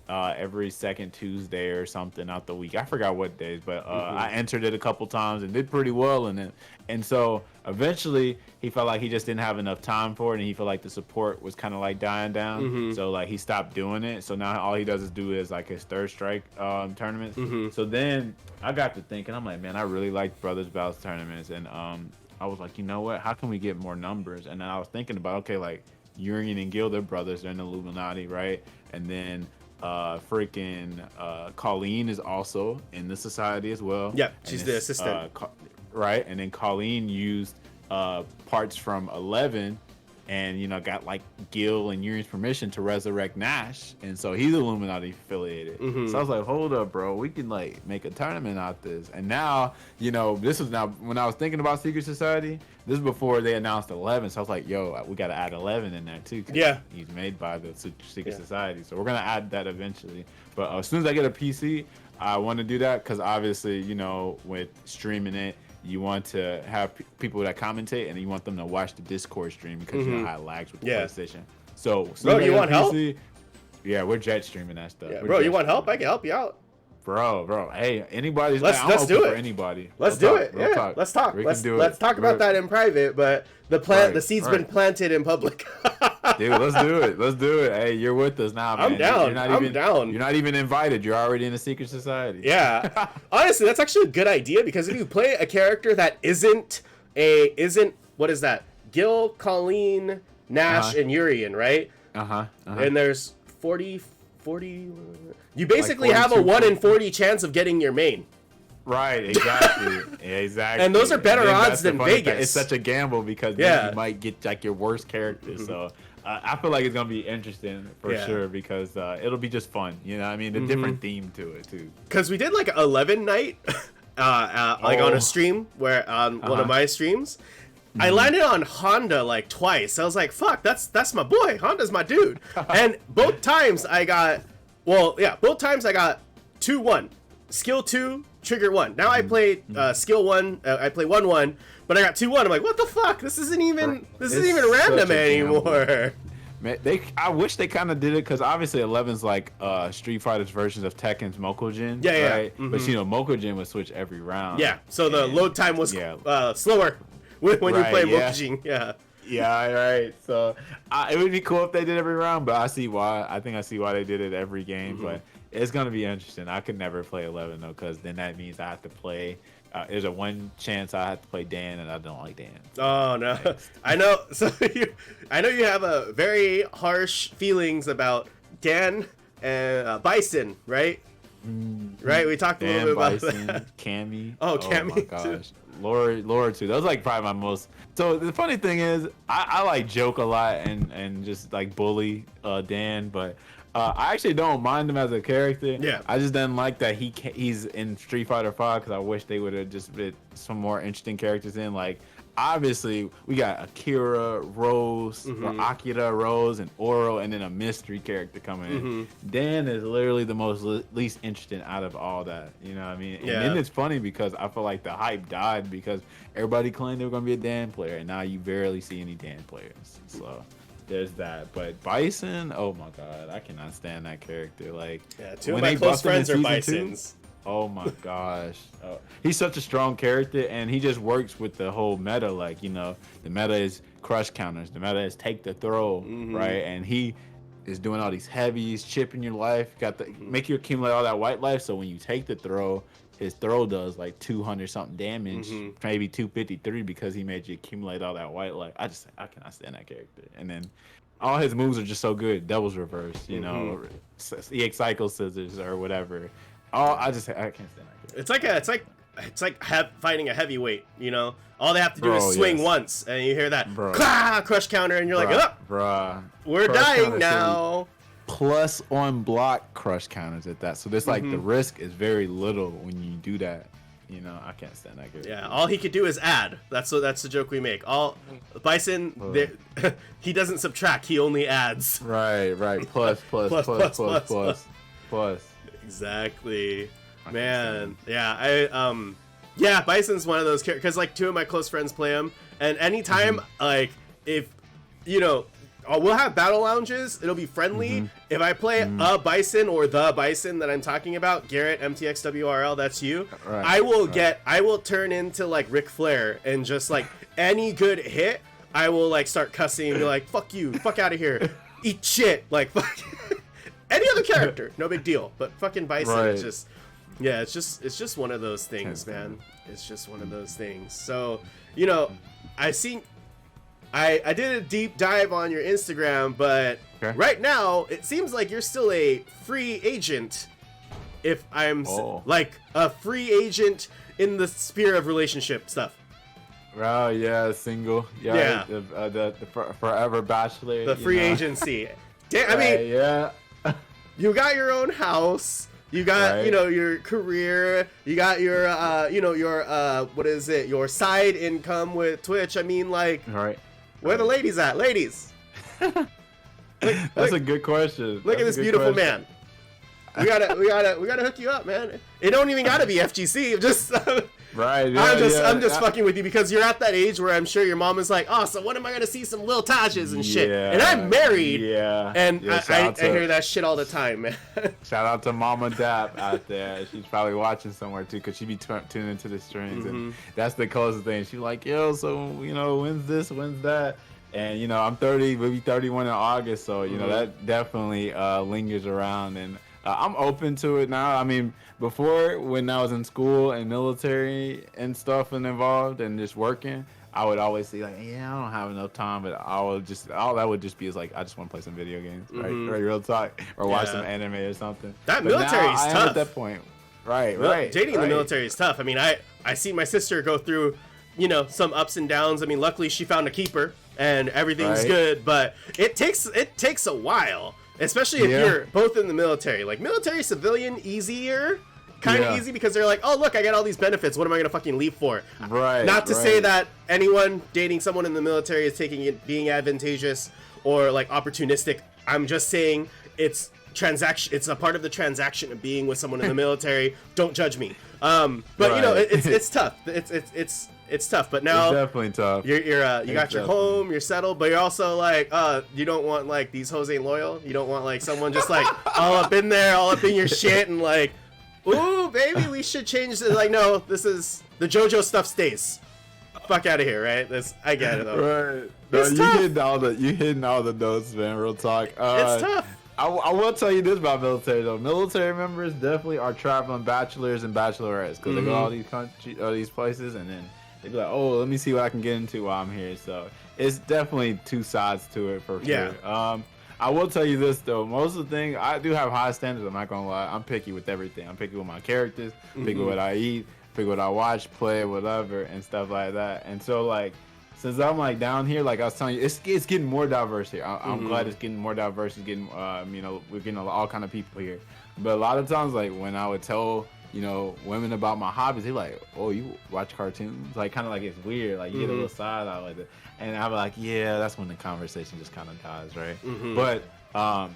every second Tuesday or something out the week. I forgot what days, but I entered it a couple times and did pretty well in it. And so eventually he felt like he just didn't have enough time for it, and he felt like the support was kind of like dying down. So like he stopped doing it. So now all he does is do is like his third strike tournaments. So then I got to thinking, I'm like, man, I really like Brothers Battles tournaments, and I was like, you know what? How can we get more numbers? And then I was thinking about, okay, like Urian and Gil, they're brothers, they're in the Illuminati, right? And then Colleen is also in the society as well. Yeah, she's the assistant. Right, and then Colleen used parts from 11 and, you know, got like Gil and Urian's permission to resurrect Nash, and so he's Illuminati affiliated. So I was like, hold up, bro, we can like make a tournament out this. And now, you know, this was now when I was thinking about Secret Society, this is before they announced 11, so I was like, yo, we got to add 11 in there too, 'cause he's made by the Secret Society, so we're gonna add that eventually. But as soon as I get a PC, I want to do that, because obviously, you know, with streaming it, you want to have people that commentate, and you want them to watch the Discord stream, because you know how it lags with the PlayStation. So, bro, you want help? Yeah, we're jet streaming that stuff. Yeah, bro, you want help? I can help you out. Bro, hey, anybody's. Let's do it. For anybody. Let's do it. Yeah, let's talk. Let's talk about that in private. But the seed's been planted in public. Dude, let's do it. Hey, you're with us now, man. I'm down. I'm down. You're not even invited. You're already in a secret society. Yeah. Honestly, that's actually a good idea, because if you play a character that isn't what is that? Gil, Colleen, Nash, and Urian, right? And there's 40. You basically like have a 1 in 40 chance of getting your main. Right, exactly. Exactly. And those are better odds than Vegas. It's such a gamble, because then you might get like your worst character. So I feel like it's gonna be interesting for sure, because it'll be just fun. You know what I mean? A different theme to it too. Because we did like 11 night like on a stream where on one of my streams. I landed on Honda like twice. I was like, fuck, that's my boy. Honda's my dude. And both times I got 2-1. Skill 2, trigger 1. Now I played skill 1, I play 1-1, but I got 2-1. I'm like, what the fuck? This isn't even random anymore. Man, I wish they kind of did it, because obviously 11's like Street Fighter's versions of Tekken's Mokujin. Right? But you know, Mokujin would switch every round. Yeah, so the load time was slower when you play Mokujin. Yeah, right. So it would be cool if they did every round, but I see why. I think I see why they did it every game. But it's gonna be interesting. I could never play 11 though, because then that means I have to play. There's a one chance I have to play Dan, and I don't like Dan. Oh no, I know. So I know you have a very harsh feelings about Dan and Bison, right? Right. We talked a little bit about that. Cammy. Oh, Cammy. Oh my gosh. Laura too. That was like probably my most. So the funny thing is, I like joke a lot and just like bully Dan, but I actually don't mind him as a character. Yeah. I just didn't like that he's in Street Fighter 5, because I wish they would have just put some more interesting characters in. Like, obviously we got Akira, Rose, or Akira, Rose, and Oro, and then a mystery character coming in. Dan is literally the most least interesting out of all that. You know what I mean? And then it's funny, because I feel like the hype died, because everybody claimed they were gonna be a Dan player, and now you barely see any Dan players. So there's that. But Bison, oh my god, I cannot stand that character. Like, two of my close friends are Bisons. Oh my gosh. He's such a strong character, and he just works with the whole meta. Like, you know, the meta is crush counters, the meta is take the throw, right? And he is doing all these heavies, chipping your life, make you accumulate all that white life, so when you take the throw, his throw does like 200 something damage, maybe 253, because he made you accumulate all that white life. I cannot stand that character. And then all his moves are just so good. Devil's Reverse, you know, EX Cycle Scissors or whatever. I can't stand that character. It's like fighting a heavyweight, you know? All they have to do is swing once, and you hear that crush counter, and you're like, oh, we're dying now. Plus on block crush counters at that. So there's like the risk is very little when you do that. You know, I can't stand that character. Yeah, all he could do is add. That's the joke we make. All Bison, he doesn't subtract, he only adds. Right. Plus. Exactly. Man, yeah, Bison's one of those characters, because like two of my close friends play him, and anytime like if you know we'll have battle lounges. It'll be friendly. If I play a Bison or the Bison that I'm talking about, Garrett MTXWRL, that's you. Right, I will turn into like Ric Flair and just like any good hit, I will like start cussing and be like, fuck you, fuck out of here, eat shit, like fuck. Any other character, no big deal. But fucking Bison, it's just, yeah, it's just one of those things, man. It's just one of those things. So, you know, I did a deep dive on your Instagram, but right now it seems like you're still a free agent. If I'm like a free agent in the sphere of relationship stuff. Oh yeah, single. Yeah. The forever bachelor. The free agency. I mean, yeah. You got your own house. You got, you know, your career. You got your, you know, your, what is it? Your side income with Twitch. I mean, like, where the ladies at? Ladies. That's a good question. Look at this beautiful man. We gotta hook you up, man. It don't even gotta be FGC. Just I'm just fucking with you because you're at that age where I'm sure your mom is like, oh, so when am I gonna see some Lil Tajhs and shit? And I'm married. And I hear that shit all the time, man. Shout out to Mama Dap out there. She's probably watching somewhere too, cause she be tuning into the streams, and that's the closest thing. She's like, yo, so you know, when's this? When's that? And you know, I'm 30, we'll be 31 in August, so you know that definitely lingers around, and I'm open to it now. I mean, before, when I was in school and military and stuff and involved and just working, I would always say like, yeah, I don't have enough time, but all that would just be is like, I just want to play some video games, right? Real talk, or watch some anime or something. That military is tough. At that point, right. Dating in the military is tough. I mean, I see my sister go through, you know, some ups and downs. I mean, luckily she found a keeper and everything's good, but it takes a while. Especially if you're both in the military. Like, military civilian, easier. Kind of easy because they're like, oh, look, I got all these benefits. What am I going to fucking leave for? Not to say that anyone dating someone in the military is taking it being advantageous or, like, opportunistic. I'm just saying it's transaction. It's a part of the transaction of being with someone in the military. Don't judge me. But, you know, it's tough. It's tough, but now it's definitely tough. You got your home, you're settled, but you're also like, you don't want like these hoes ain't loyal. You don't want like someone just like all up in there, all up in your shit, and like, ooh, baby, we should change this. Like, no, this is the JoJo stuff stays. Fuck out of here, right? I get it though. Right? No, you hitting all the notes, man. Real talk. It's tough. I will tell you this about military though. Military members definitely are traveling bachelors and bachelorettes because they go all these countries, all these places, and then they'd be like, oh, let me see what I can get into while I'm here. So it's definitely two sides to it for sure. I will tell you this though. Most of the things, I do have high standards. I'm not gonna lie. I'm picky with everything. I'm picky with my characters. Picky with what I eat. Picky what I watch, play, whatever, and stuff like that. And so like, since I'm like down here, like I was telling you, it's getting more diverse here. I'm glad it's getting more diverse. It's getting, you know, we're getting all kind of people here. But a lot of times, like when I would tell, you know, women about my hobbies, they're like, oh, you watch cartoons? Like, kind of like it's weird. Like, you get a little side out like that. And I'm like, yeah, that's when the conversation just kind of dies, right? But,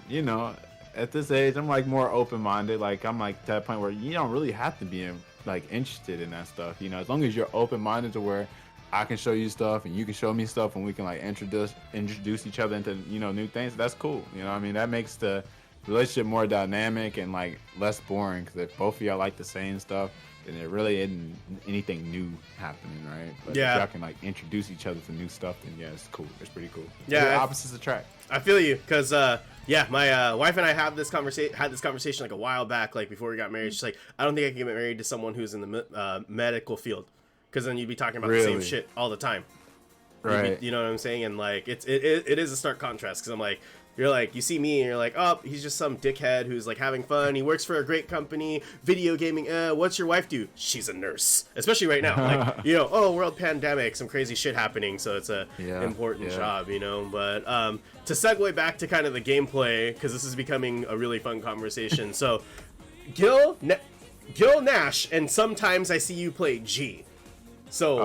you know, at this age, I'm like more open-minded. Like, I'm like to that point where you don't really have to be like interested in that stuff. You know, as long as you're open-minded to where I can show you stuff and you can show me stuff and we can like introduce each other into, you know, new things. That's cool. You know what I mean? That makes the relationship more dynamic and like less boring, because if both of y'all like the same stuff, then it really isn't anything new happening, right? But if y'all can like introduce each other to new stuff, then yeah, it's cool. It's pretty cool. Yeah, the opposites attract. I feel you, because my wife and I had this conversation like a while back, like before we got married. She's like, I don't think I can get married to someone who's in the medical field, because then you'd be talking about the same shit all the time. Right. You know what I'm saying? And like it is a stark contrast, because I'm like, you're like, you see me and you're like, oh, he's just some dickhead who's like having fun. He works for a great company, video gaming. What's your wife do? She's a nurse. Especially right now. Like, you know, oh, world pandemic, some crazy shit happening. So it's a important job, you know. But to segue back to kind of the gameplay, because this is becoming a really fun conversation. So Gil Nash, and sometimes I see you play G. So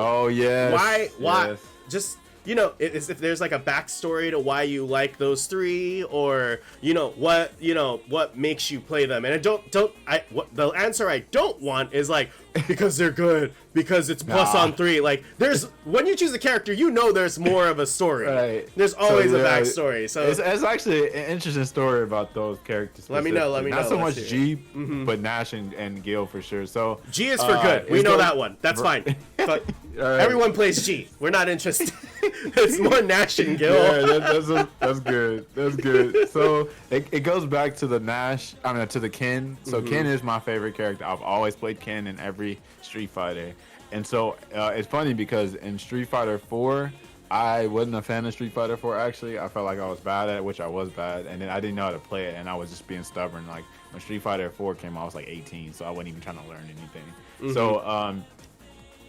why just you know, if there's like a backstory to why you like those three, or what makes you play them. And the answer I don't want is like, because they're good, because it's plus on 3. Like, there's when you choose a character, you know there's more of a story. Right. There's always a backstory. So it's actually an interesting story about those characters. Let me know. Not so much G, but Nash and Gil for sure. So G is for good. We know that one. That's fine. But everyone plays G. We're not interested. It's more Nash and Gil. Yeah, that's good. That's good. So it goes back to the to the Ken. So Ken is my favorite character. I've always played Ken in every Street Fighter. And so it's funny because in Street Fighter 4, I wasn't a fan of Street Fighter 4 actually. I felt like I was bad at it, which I was bad. And then I didn't know how to play it, and I was just being stubborn. Like when Street Fighter 4 came out, I was like 18, so I wasn't even trying to learn anything. So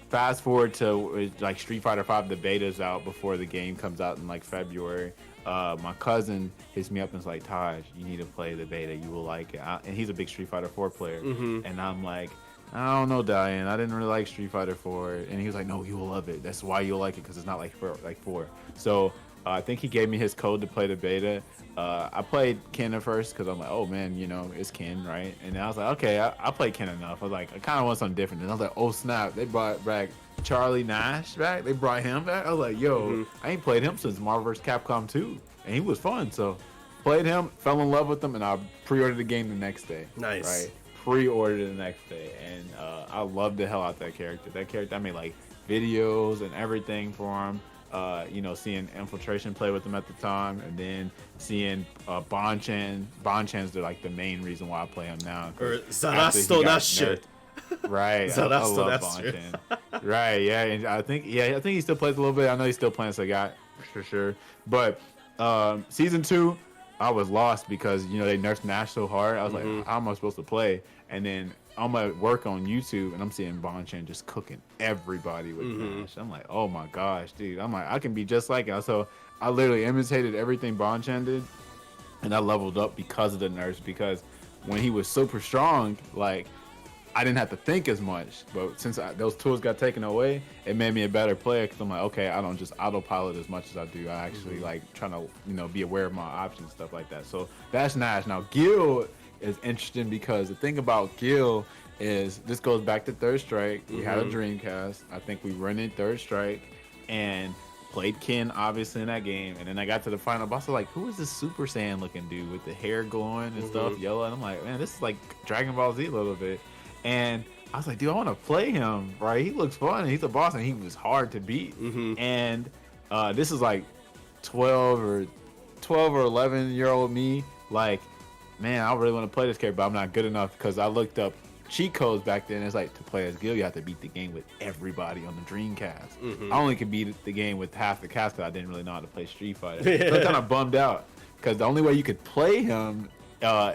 fast forward to like Street Fighter 5, the beta's out before the game comes out in like February. My cousin hits me up and is like, Taj, you need to play the beta. You will like it. And he's a big Street Fighter 4 player. And I'm like, I don't know, Diane. I didn't really like Street Fighter 4. And he was like, no, you will love it. That's why you'll like it, because it's not like 4. So I think he gave me his code to play the beta. I played Ken at first because I'm like, oh man, you know, it's Ken, right? And then I was like, okay, I played Ken enough. I was like, I kind of want something different. And I was like, oh snap, they brought back Charlie Nash back. They brought him back. I was like, yo, I ain't played him since Marvel vs. Capcom 2. And he was fun. So played him, fell in love with him, and I pre-ordered the game the next day. Nice. Right? Pre-ordered it the next day. And I loved the hell out that character. That character, I made like videos and everything for him. You know, seeing Infiltration play with him at the time, and then seeing Bonchan. Bonchan's like the main reason why I play him now. Or Zarasto Nash. Right. I love Bonchan. Right, yeah. And I think he still plays a little bit. I know he's still playing Sagat for sure. But season 2, I was lost because, you know, they nerfed Nash so hard. I was like, how am I supposed to play? And then I'm at work on YouTube and I'm seeing Bonchan just cooking everybody with Nash. I'm like, oh my gosh, dude. I'm like, I can be just like him. So I literally imitated everything Bonchan did, and I leveled up because of the nerfs. Because when he was super strong, like, I didn't have to think as much. But since those tools got taken away, it made me a better player. Because I'm like, okay, I don't just autopilot as much as I do. I actually like trying to, you know, be aware of my options, stuff like that. So that's Nash. Now Gil is interesting because the thing about Gil is, this goes back to Third Strike. We had a Dreamcast. I think we run in Third Strike and played Ken obviously in that game. And then I got to the final boss. I was like, who is this Super Saiyan looking dude with the hair glowing and stuff, yellow? And I'm like, man, this is like Dragon Ball Z a little bit. And I was like, dude, I want to play him, right? He looks fun. He's a boss, and he was hard to beat. And this is like 12 or 11-year-old me. Like, man, I really want to play this character, but I'm not good enough because I looked up cheat codes back then. It's like, to play as Gil, you have to beat the game with everybody on the Dreamcast. I only could beat the game with half the cast because I didn't really know how to play Street Fighter. So I'm kind of bummed out because the only way you could play him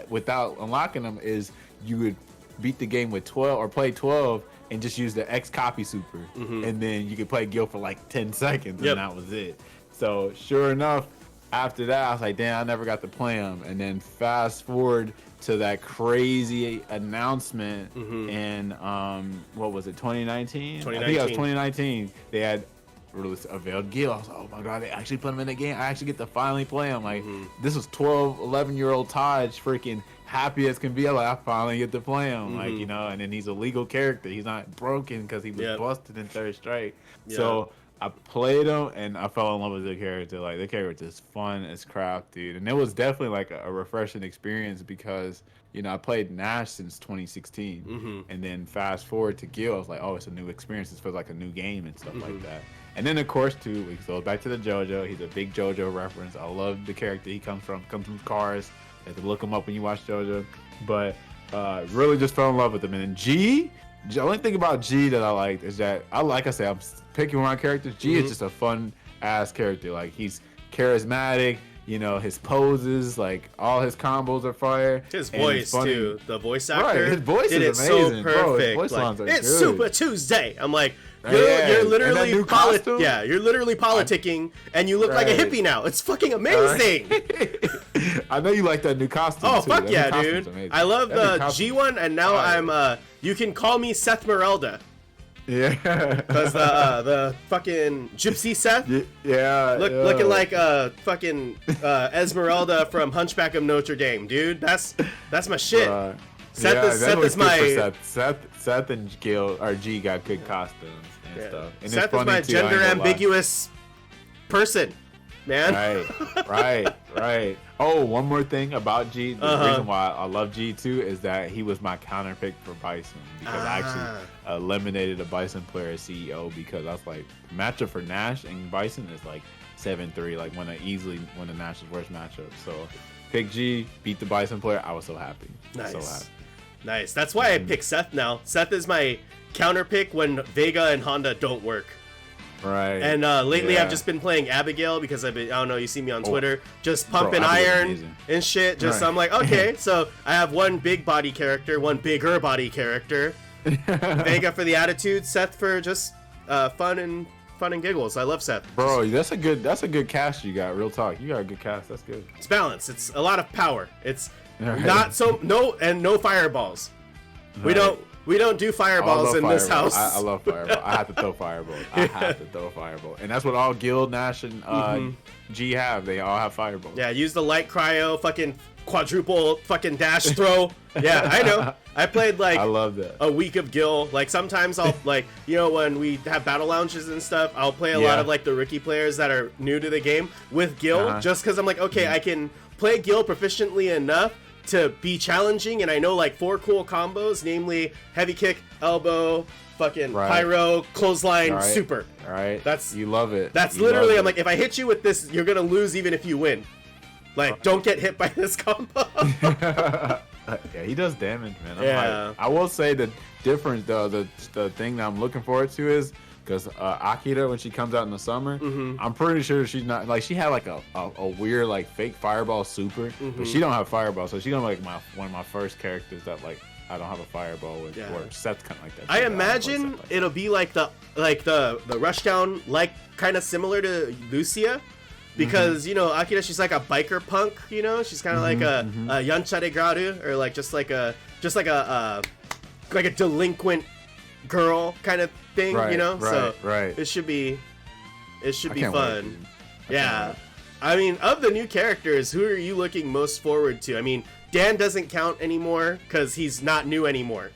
without unlocking him is you would beat the game with 12 or play 12 and just use the X copy super, and then you could play Gil for like 10 seconds and that was it. So sure enough, after that I was like, damn, I never got to play him. And then fast forward to that crazy announcement in what was it, 2019? I think it was 2019. They had released a Veiled Gil. I was like, oh my god, they actually put him in the game. I actually get to finally play him. Like, this was 11-year-old Taj freaking happy as can be. I'm like, I finally get to play him. Like, you know, and then he's a legal character. He's not broken because he was busted in Third Strike. So I played him and I fell in love with the character. Like, the character is fun as crap, dude. And it was definitely like a refreshing experience because, you know, I played Nash since 2016. And then fast forward to Gil, I was like, oh, it's a new experience. It feels like a new game and stuff like that. And then, of course, too, we go back to the JoJo. He's a big JoJo reference. I love the character he comes from Cars. You have to look him up when you watch JoJo. But really just fell in love with him. And then G, the only thing about G that I liked is that, like I said, I'm picking around characters. G is just a fun-ass character. Like, he's charismatic. You know, his poses, like, all his combos are fire. His voice, too. The voice actor. Right, his voice did is it amazing. so perfect. Bro, his voice lines are it's good. Super Tuesday. I'm like, you're And literally that new costume? you're literally politicking, and you look like a hippie now. It's fucking amazing. I know you like that new costume. Oh, too. fuck That yeah, new costume's dude. amazing. I love That new the costume G one, and now I'm, you can call me Seth Merelda. Yeah. Because the fucking Gypsy Seth, looking like fucking Esmeralda from Hunchback of Notre Dame, dude. That's my shit. Seth is my Seth and Gil or G got good costumes and stuff. And Seth is my gender ambiguous person, man. Right. Oh, one more thing about G. The reason why I love G too is that he was my counter pick for Bison because I actually eliminated a Bison player as CEO because I was like, matchup for Nash and Bison is like 7-3, like easily one of Nash's worst matchups. So pick G, beat the Bison player. I was so happy. Nice. That's why I pick Seth now. Seth is my counter pick when Vega and Honda don't work. Right. And lately I've just been playing Abigail because I don't know, you see me on Twitter, just pumping iron and shit. I'm like, okay, so I have one big body character, one bigger body character. Vega for the attitude, Seth for just fun and giggles. I love Seth. Bro, that's a good cast you got. Real talk. You got a good cast. That's good. It's balanced. It's a lot of power. It's not so no fireballs. Right. We don't do fireballs in this house. I love fireball. I have to throw fireball. And that's what all Guild, Nash, and G have. They all have fireballs. Yeah, use the light cryo, fucking quadruple fucking dash throw. Yeah, I know. I played like I love that. A week of Gil. Like sometimes I'll like, when we have battle lounges and stuff, I'll play a lot of like the rookie players that are new to the game with Gil just because I'm like, okay, I can play Gil proficiently enough to be challenging, and I know like 4 cool combos, namely heavy kick, elbow, fucking pyro, clothesline, super. Right. You love it. That's literally, I'm like, if I hit you with this, you're gonna lose even if you win. Like, don't get hit by this combo. Yeah, he does damage, man. I will say the difference, though, the thing that I'm looking forward to is because Akira, when she comes out in the summer, I'm pretty sure she's not like she had like a weird like fake fireball super, but she don't have fireball, so she's gonna like one of my first characters that like I don't have a fireball with. Or Seth's kind of like that. I imagine it'll be like the rushdown, like kind of similar to Lucia. Because Akira, she's like a biker punk. She's kind of like a yancha de gradu, or like just like a delinquent girl kind of thing. So it should be fun. Yeah, I mean, of the new characters, who are you looking most forward to? I mean, Dan doesn't count anymore because he's not new anymore.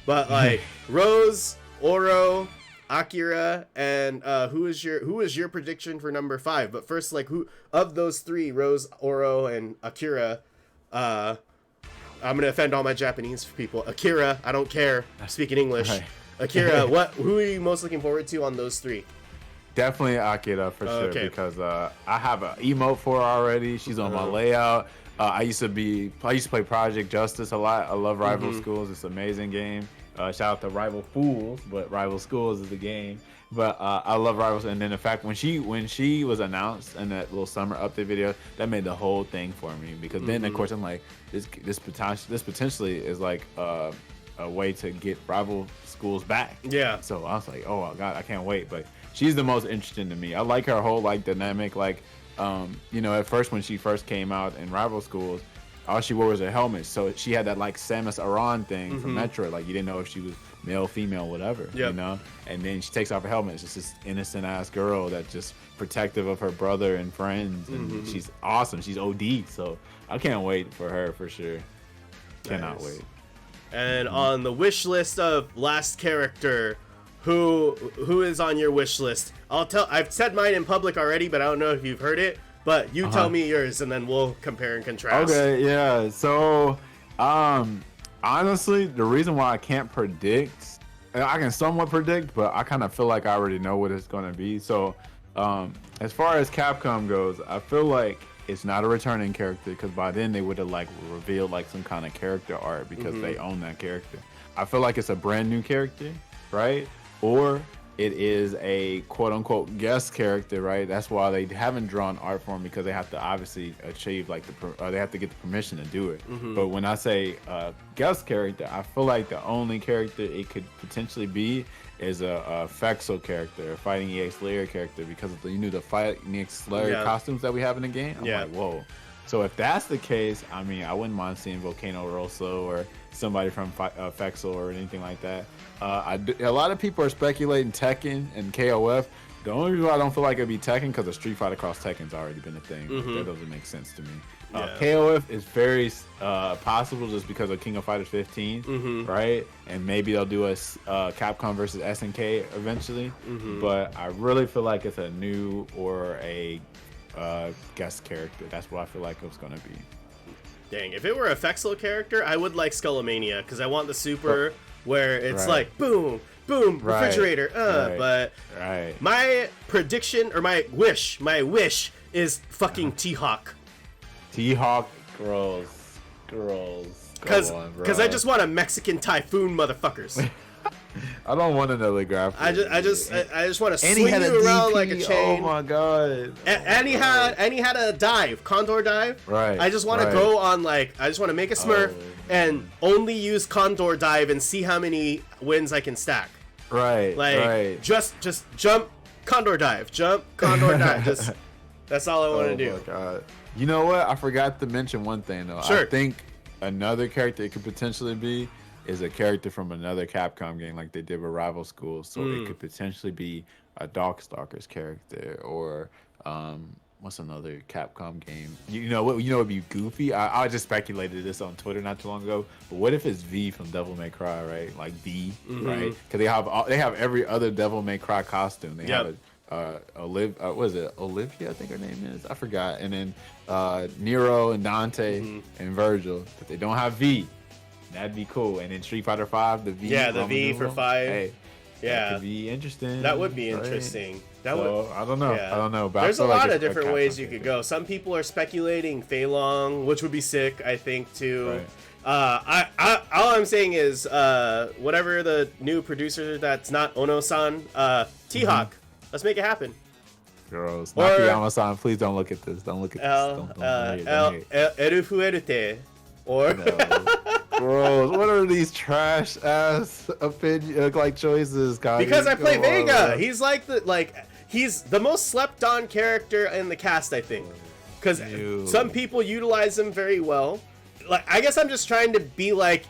But like Rose, Oro, Akira, and who is your prediction for number 5? But first, like, who of those 3, Rose, Oro, and Akira? I'm gonna offend all my Japanese people. Akira, I don't care. I'm speaking English. Akira, who are you most looking forward to on those 3? Definitely Akira for sure, because I have an emote for her already. She's on my layout. I used to play Project Justice a lot. I love Rival Schools. It's an amazing game. Shout out to Rival Fools, but Rival Schools is the game. But I love Rivals, and then the fact when she was announced in that little summer update video, that made the whole thing for me. Because then of course I'm like, this potentially is like a way to get Rival Schools back. Yeah. So I was like, oh my god, I can't wait. But she's the most interesting to me. I like her whole like dynamic. Like, at first when she first came out in Rival Schools, all she wore was a helmet, so she had that like Samus Aran thing from Metroid. Like you didn't know if she was male, female, whatever. And then she takes off her helmet. It's just this innocent ass girl that's just protective of her brother and friends, and she's awesome. She's OD. So I can't wait for her for sure. Cannot wait. And on the wish list of last character, who is on your wish list? I've said mine in public already, but I don't know if you've heard it. But you tell me yours, and then we'll compare and contrast. Okay, yeah. So, honestly, the reason why I can't predict, I can somewhat predict, but I kind of feel like I already know what it's going to be. So, as far as Capcom goes, I feel like it's not a returning character, because by then they would have like revealed like some kind of character art because they own that character. I feel like it's a brand new character, right? Or it is a quote-unquote guest character, right? That's why they haven't drawn art for him, because they have to obviously achieve like they have to get the permission to do it. But when I say guest character, I feel like the only character it could potentially be is a Fexo character, a Fighting EX Slayer character, because of the Fighting EX Slayer costumes that we have in the game. I'm like, whoa. So if that's the case, I mean, I wouldn't mind seeing Volcano Rosso or somebody from Fexel or anything like that. A lot of people are speculating Tekken and KOF. The only reason why I don't feel like it'd be Tekken because the Street Fighter Cross Tekken's already been a thing. That doesn't make sense to me. KOF is very possible just because of King of Fighters 15, right? And maybe they'll do a Capcom versus SNK eventually. But I really feel like it's a new or a guest character. That's what I feel like it's gonna be. Dang, if it were a Fexel character, I would like Skullomania because I want the super where it's like boom, boom, refrigerator. But my prediction or my wish is fucking T-Hawk. T-Hawk, girls. Because I just want a Mexican typhoon, motherfuckers. I don't want another graphic. I just want to swing you around like a chain. Oh my god! And he had a dive, Condor dive. Right. I just want to go on I just want to make a Smurf and only use Condor dive and see how many wins I can stack. Right. Just jump, Condor dive, dive. That's all I want to do. Oh my god! You know what? I forgot to mention one thing though. Sure. I think another character it could potentially be is a character from another Capcom game like they did with Rival Schools. So it could potentially be a Darkstalkers character or what's another Capcom game? You know what would be goofy? I just speculated this on Twitter not too long ago. But what if it's V from Devil May Cry, right? Like V, right? Because they have every other Devil May Cry costume. They have what is it? Olivia, I think her name is. I forgot. And then Nero and Dante and Virgil, but they don't have V. That'd be cool. And then Street Fighter 5, the V. Yeah, the V for 5. Hey, that could be interesting. That would be interesting. I don't know. Yeah. I don't know. But there's a lot of different ways you could go. Some people are speculating Fei Long, which would be sick, I think, too. Right. All I'm saying is, whatever the new producer that's not Ono-san, T-Hawk, let's make it happen. Girls, Nakayama-san, please don't look at this. Don't look at this. Don't Erufuerte. Or Bros, what are these trash ass opinion choices, guys? Because I play Vega. He's he's the most slept on character in the cast, I think. Because some people utilize him very well. I guess I'm just trying to be like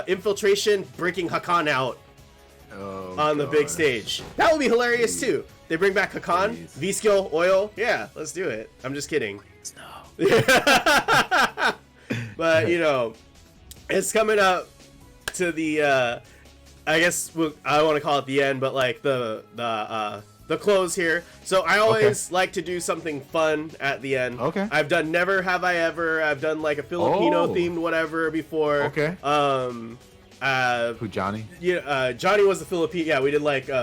Infiltration breaking Hakan out on the big stage. That would be hilarious too. They bring back Hakan, V-Skill, Oil. Yeah, let's do it. I'm just kidding. No. But it's coming up to the I guess I want to call it the end, but the close here. So I always like to do something fun at the end. Okay. I've done Never Have I Ever. I've done like a Filipino themed whatever before. Okay. Who, Johnny? Yeah, Johnny was the Filipino. Yeah, we did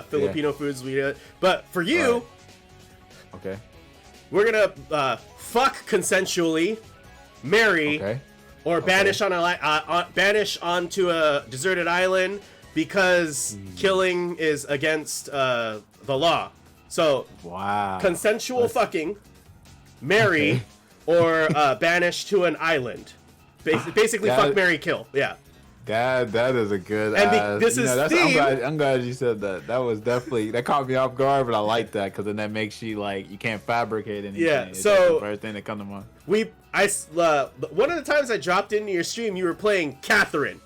Filipino foods. We did, but for you, okay, we're gonna fuck consensually, marry, or banish banish onto a deserted island because killing is against the law. So consensual fucking, marry, or banish to an island. Basically, fuck, marry, kill. Yeah. That is a good. And this is I'm glad you said that. That was definitely that caught me off guard, but I like that because then that makes you you can't fabricate anything. Yeah. It's so the first thing that come to mind. One of the times I dropped into your stream, you were playing Catherine.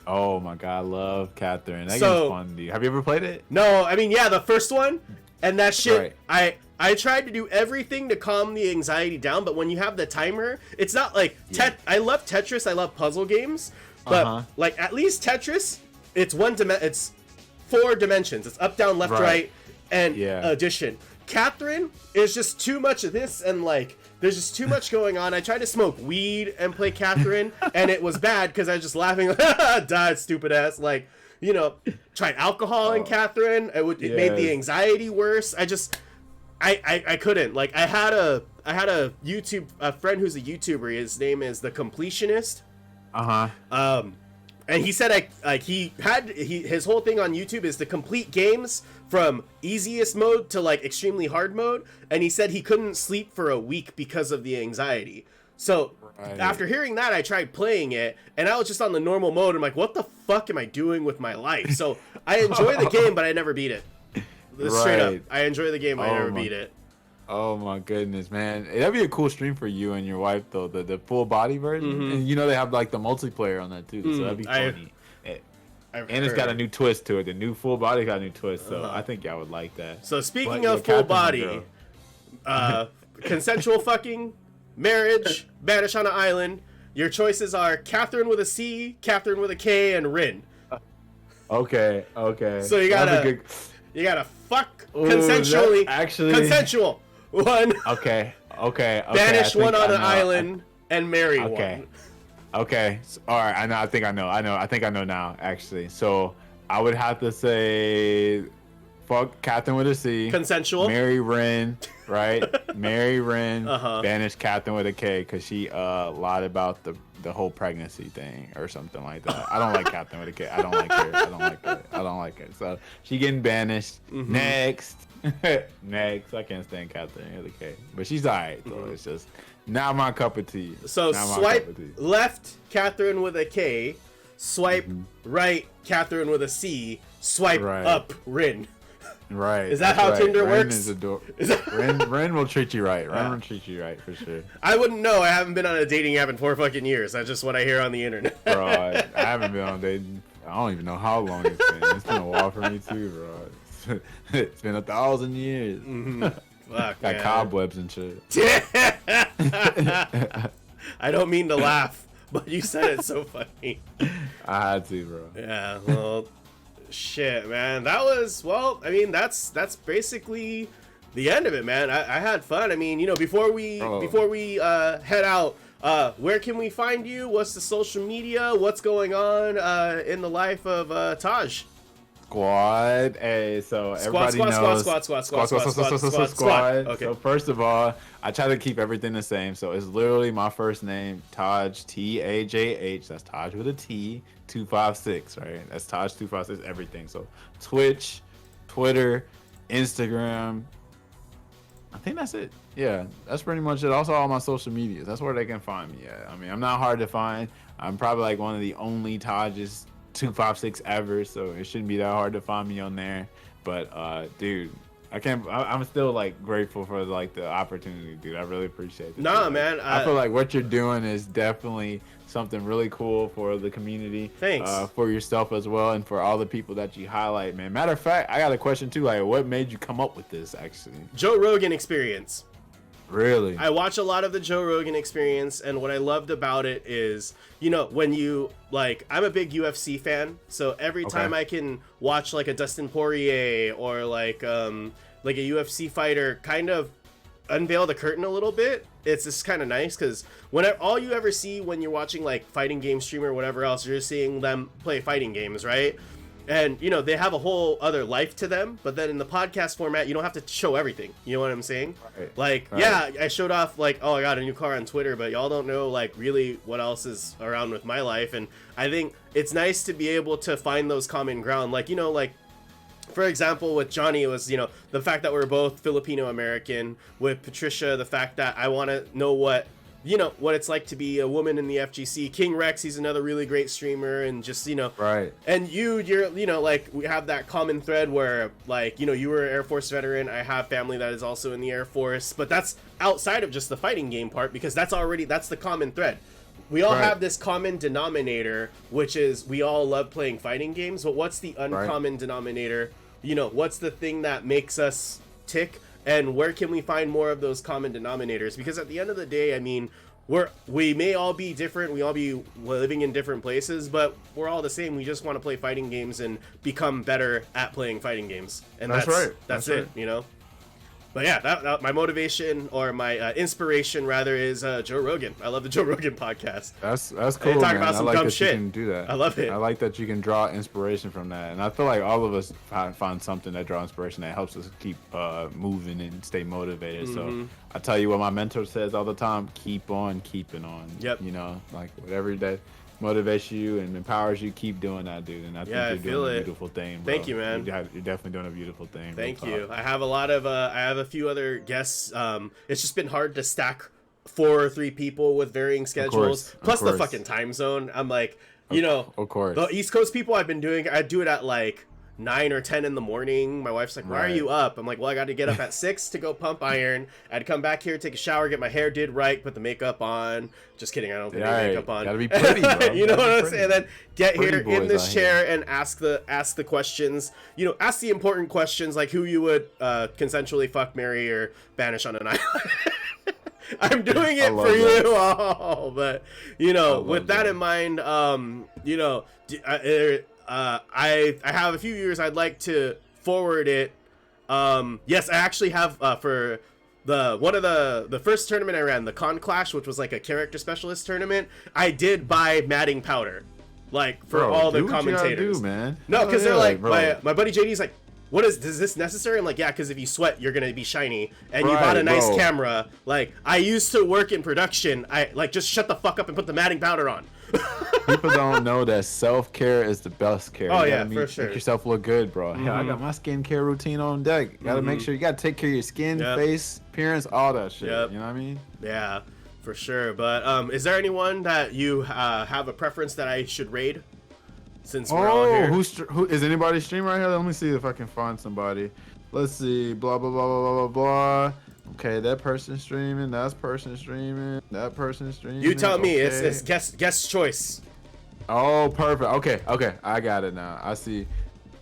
Oh my god, I love Catherine. That game's fun, dude. Have you ever played it? No, I mean the first one, and that shit. Right. I tried to do everything to calm the anxiety down, but when you have the timer, it's not like I love Tetris. I love puzzle games. But at least Tetris, it's it's 4 dimensions. It's up, down, left, right, and addition. Catherine is just too much of this, and there's just too much going on. I tried to smoke weed and play Catherine, and it was bad because I was just laughing. Died, stupid ass. Tried alcohol in Catherine. It made the anxiety worse. I couldn't. I had a a friend who's a YouTuber. His name is The Completionist. And he said his whole thing on YouTube is to complete games from easiest mode to extremely hard mode, and he said he couldn't sleep for a week because of the anxiety. So after hearing that, I tried playing it, and I was just on the normal mode. I'm like, what the fuck am I doing with my life? So I enjoy the game, but I never beat it. Straight up, I enjoy the game, but I never beat it. Oh my goodness, man. That'd be a cool stream for you and your wife though, the full body version. And they have like the multiplayer on that too. So that'd be funny. And it's got a new twist to it. The new full body got a new twist. So I think y'all would like that. So speaking of full body, consensual fucking, marriage, banish on an island. Your choices are Catherine with a C, Catherine with a K, and Rin. Okay. So you gotta fuck consensually. Actually, consensual one. Okay. Banish one on an island and marry one. Okay. All right. I think I know now. Actually, so I would have to say, fuck Catherine with a C. Consensual. Marry Rin. Right. Marry Rin. Banish Catherine with a K because she lied about the whole pregnancy thing or something like that. I don't like Catherine with a K. I don't like her. I don't like her. So she getting banished. Next. I can't stand Catherine with a K. But she's alright. So it's just not my cup of tea. So swipe left Catherine with a K. Swipe right Catherine with a C. Swipe up Rin. Right. Is that how Tinder works? Ren will treat you right. Ren will treat you right for sure. I wouldn't know. I haven't been on a dating app in 4 fucking years. That's just what I hear on the internet. Bro, I haven't been on dating. I don't even know how long it's been. It's been a while for me too, bro. It's been 1,000 years. Fuck, got cobwebs and shit. I don't mean to laugh, but you said it so funny. I had to, bro. Yeah, well... Shit, man. That was, well, I mean, that's basically the end of it, man. I had fun. I mean, before we head out, where can we find you? What's the social media? What's going on in the life of Taj? Squad. Hey, so everybody knows. Squad. Okay. So first of all, I try to keep everything the same. So it's literally my first name, Tajh, Tajh. That's Taj with a T. 256, right? That's Tajh256, everything. So Twitch, Twitter, Instagram. I think that's it. Yeah, that's pretty much it. Also, all my social medias. That's where they can find me at. I mean, I'm not hard to find. I'm probably like one of the only Tajhs 256 ever, so it shouldn't be that hard to find me on there. But dude, I'm still like grateful for like the opportunity, dude. I really appreciate it. Nah, man. I feel like what you're doing is definitely something really cool for the community. Thanks. For yourself as well, and for all the people that you highlight, man. Matter of fact, I got a question too. Like, what made you come up with this, actually? Joe Rogan Experience. Really? I watch a lot of the Joe Rogan Experience, and what I loved about it is, when you, like, I'm a big UFC fan, so every time I can watch, like, a Dustin Poirier or, like a UFC fighter kind of unveil the curtain a little bit, it's just kind of nice, because all you ever see when you're watching, like, fighting game streamer or whatever else, you're just seeing them play fighting games, right? And, they have a whole other life to them, but then in the podcast format, you don't have to show everything. You know what I'm saying? Right. Yeah, I showed off, like, oh, I got a new car on Twitter, but y'all don't know, like, really what else is around with my life. And I think it's nice to be able to find those common ground. Like, for example, with Johnny, it was, the fact that we're both Filipino-American. With Patricia, the fact that I want to know what it's like to be a woman in the FGC. King Rex, he's another really great streamer, and just, Right. And you're, like, we have that common thread where, like, you were an Air Force veteran. I have family that is also in the Air Force, but that's outside of just the fighting game part, because that's the common thread. We all have this common denominator, which is we all love playing fighting games, but what's the uncommon denominator? What's the thing that makes us tick? And where can we find more of those common denominators? Because at the end of the day, I mean, we may all be different, we all be living in different places, but we're all the same. We just want to play fighting games and become better at playing fighting games. And that's right. That's it, But yeah, that my motivation, or my inspiration rather, is Joe Rogan. I love the Joe Rogan podcast. That's cool, man. About some I like dumb that shit. You can do that. I love it. I like that you can draw inspiration from that, and I feel like all of us find something that draw inspiration that helps us keep moving and stay motivated. So I tell you what my mentor says all the time: keep on keeping on. Yep. Like whatever that motivates you and empowers you, keep doing that, dude. And I think you're doing a beautiful thing, bro. Thank you, man. You're definitely doing a beautiful thing. Thank you. I have a few other guests. It's just been hard to stack 4 or 3 people with varying schedules, plus the fucking time zone. I'm like, of course, the East Coast people I do it at like 9 or 10 in the morning. My wife's like, why are you up? I'm like, well, I got to get up at 6 to go pump iron. I'd come back here, take a shower, get my hair did right, put the makeup on. Just kidding, I don't put any makeup on. Gotta be pretty, bro. You know what I'm saying? And then get here in this chair and ask the questions. You know, ask the important questions like who you would consensually fuck, marry, or banish on an island. I'm doing it for you all, but you know, with that in mind, you know, I have a few viewers I'd like to forward it. Yes, I actually have for one of the first tournament I ran, the Con Clash, which was like a character specialist tournament. I did buy matting powder, like for all the commentators. Do, man. No, because they're like my buddy JD's like, is this necessary? I'm like, yeah, because if you sweat, you're gonna be shiny, and you bought a nice camera. Like, I used to work in production. I like just shut the fuck up and put the matting powder on. People don't know that self-care is the best care. Oh, yeah, for sure. Make yourself look good, bro. Yeah, I got my skincare routine on deck. You gotta make sure you gotta take care of your skin, face, appearance, all that shit. You know what I mean? Yeah, for sure. But is there anyone that you have a preference that I should raid? Since we're all here. Who is anybody streaming right here? Let me see if I can find somebody. Let's see. Blah blah blah blah blah blah. Okay, that person streaming. That person streaming. That person streaming. You tell me. It's guest choice. Oh, perfect. Okay. I got it now. I see.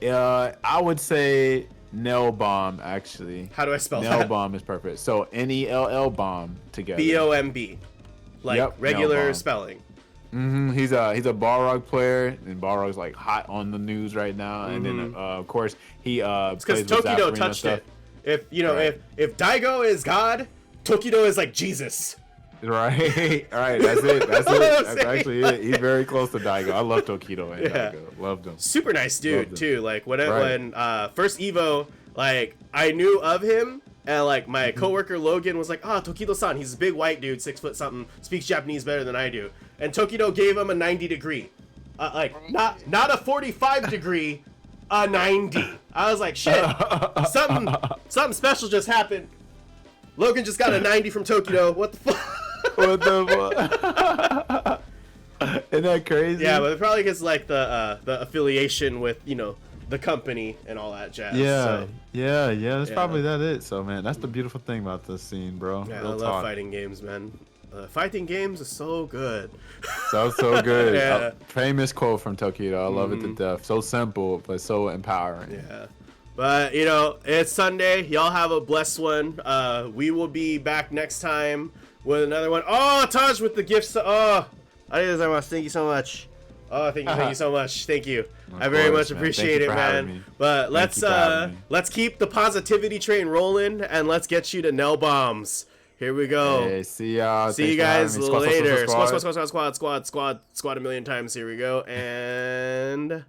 I would say Nell Bomb actually. How do I spell that? Nell Bomb is perfect. So Nell Bomb together. BOMB. Like regular spelling. He's a Balrog player, and Balrog's like hot on the news right now. And then of course he it's because Tokido touched it. If you know if Daigo is God, Tokido is like Jesus. Right. That's it. That's actually it. He's very close to Daigo. I love Tokido and Daigo. Loved him. Super nice dude too. Like when first Evo, like I knew of him. And like my coworker Logan was like, Tokido-san, he's a big white dude, 6 foot something, speaks Japanese better than I do. And Tokido gave him a 90 degree, like not a 45 degree, a 90. I was like, shit, something special just happened. Logan just got a 90 from Tokido. What the fuck? What the fuck? Isn't that crazy? Yeah, but it probably gets like the affiliation with the company and all that jazz. Yeah. That's probably it. So, man, that's the beautiful thing about this scene, bro. Yeah, I love fighting games, man. Fighting games is so good. So good. Yeah. Famous quote from Tokido. I love it to death. So simple, but so empowering. Yeah. But, it's Sunday. Y'all have a blessed one. We will be back next time with another one. Oh, Taj with the gifts. Oh, thank you so much. Oh, thank you so much. Thank you. I very much appreciate it, man. But let's keep the positivity train rolling, and let's get you to Nell Bombs. Here we go. Hey, see y'all. See you guys later. Squad a million times. Here we go. And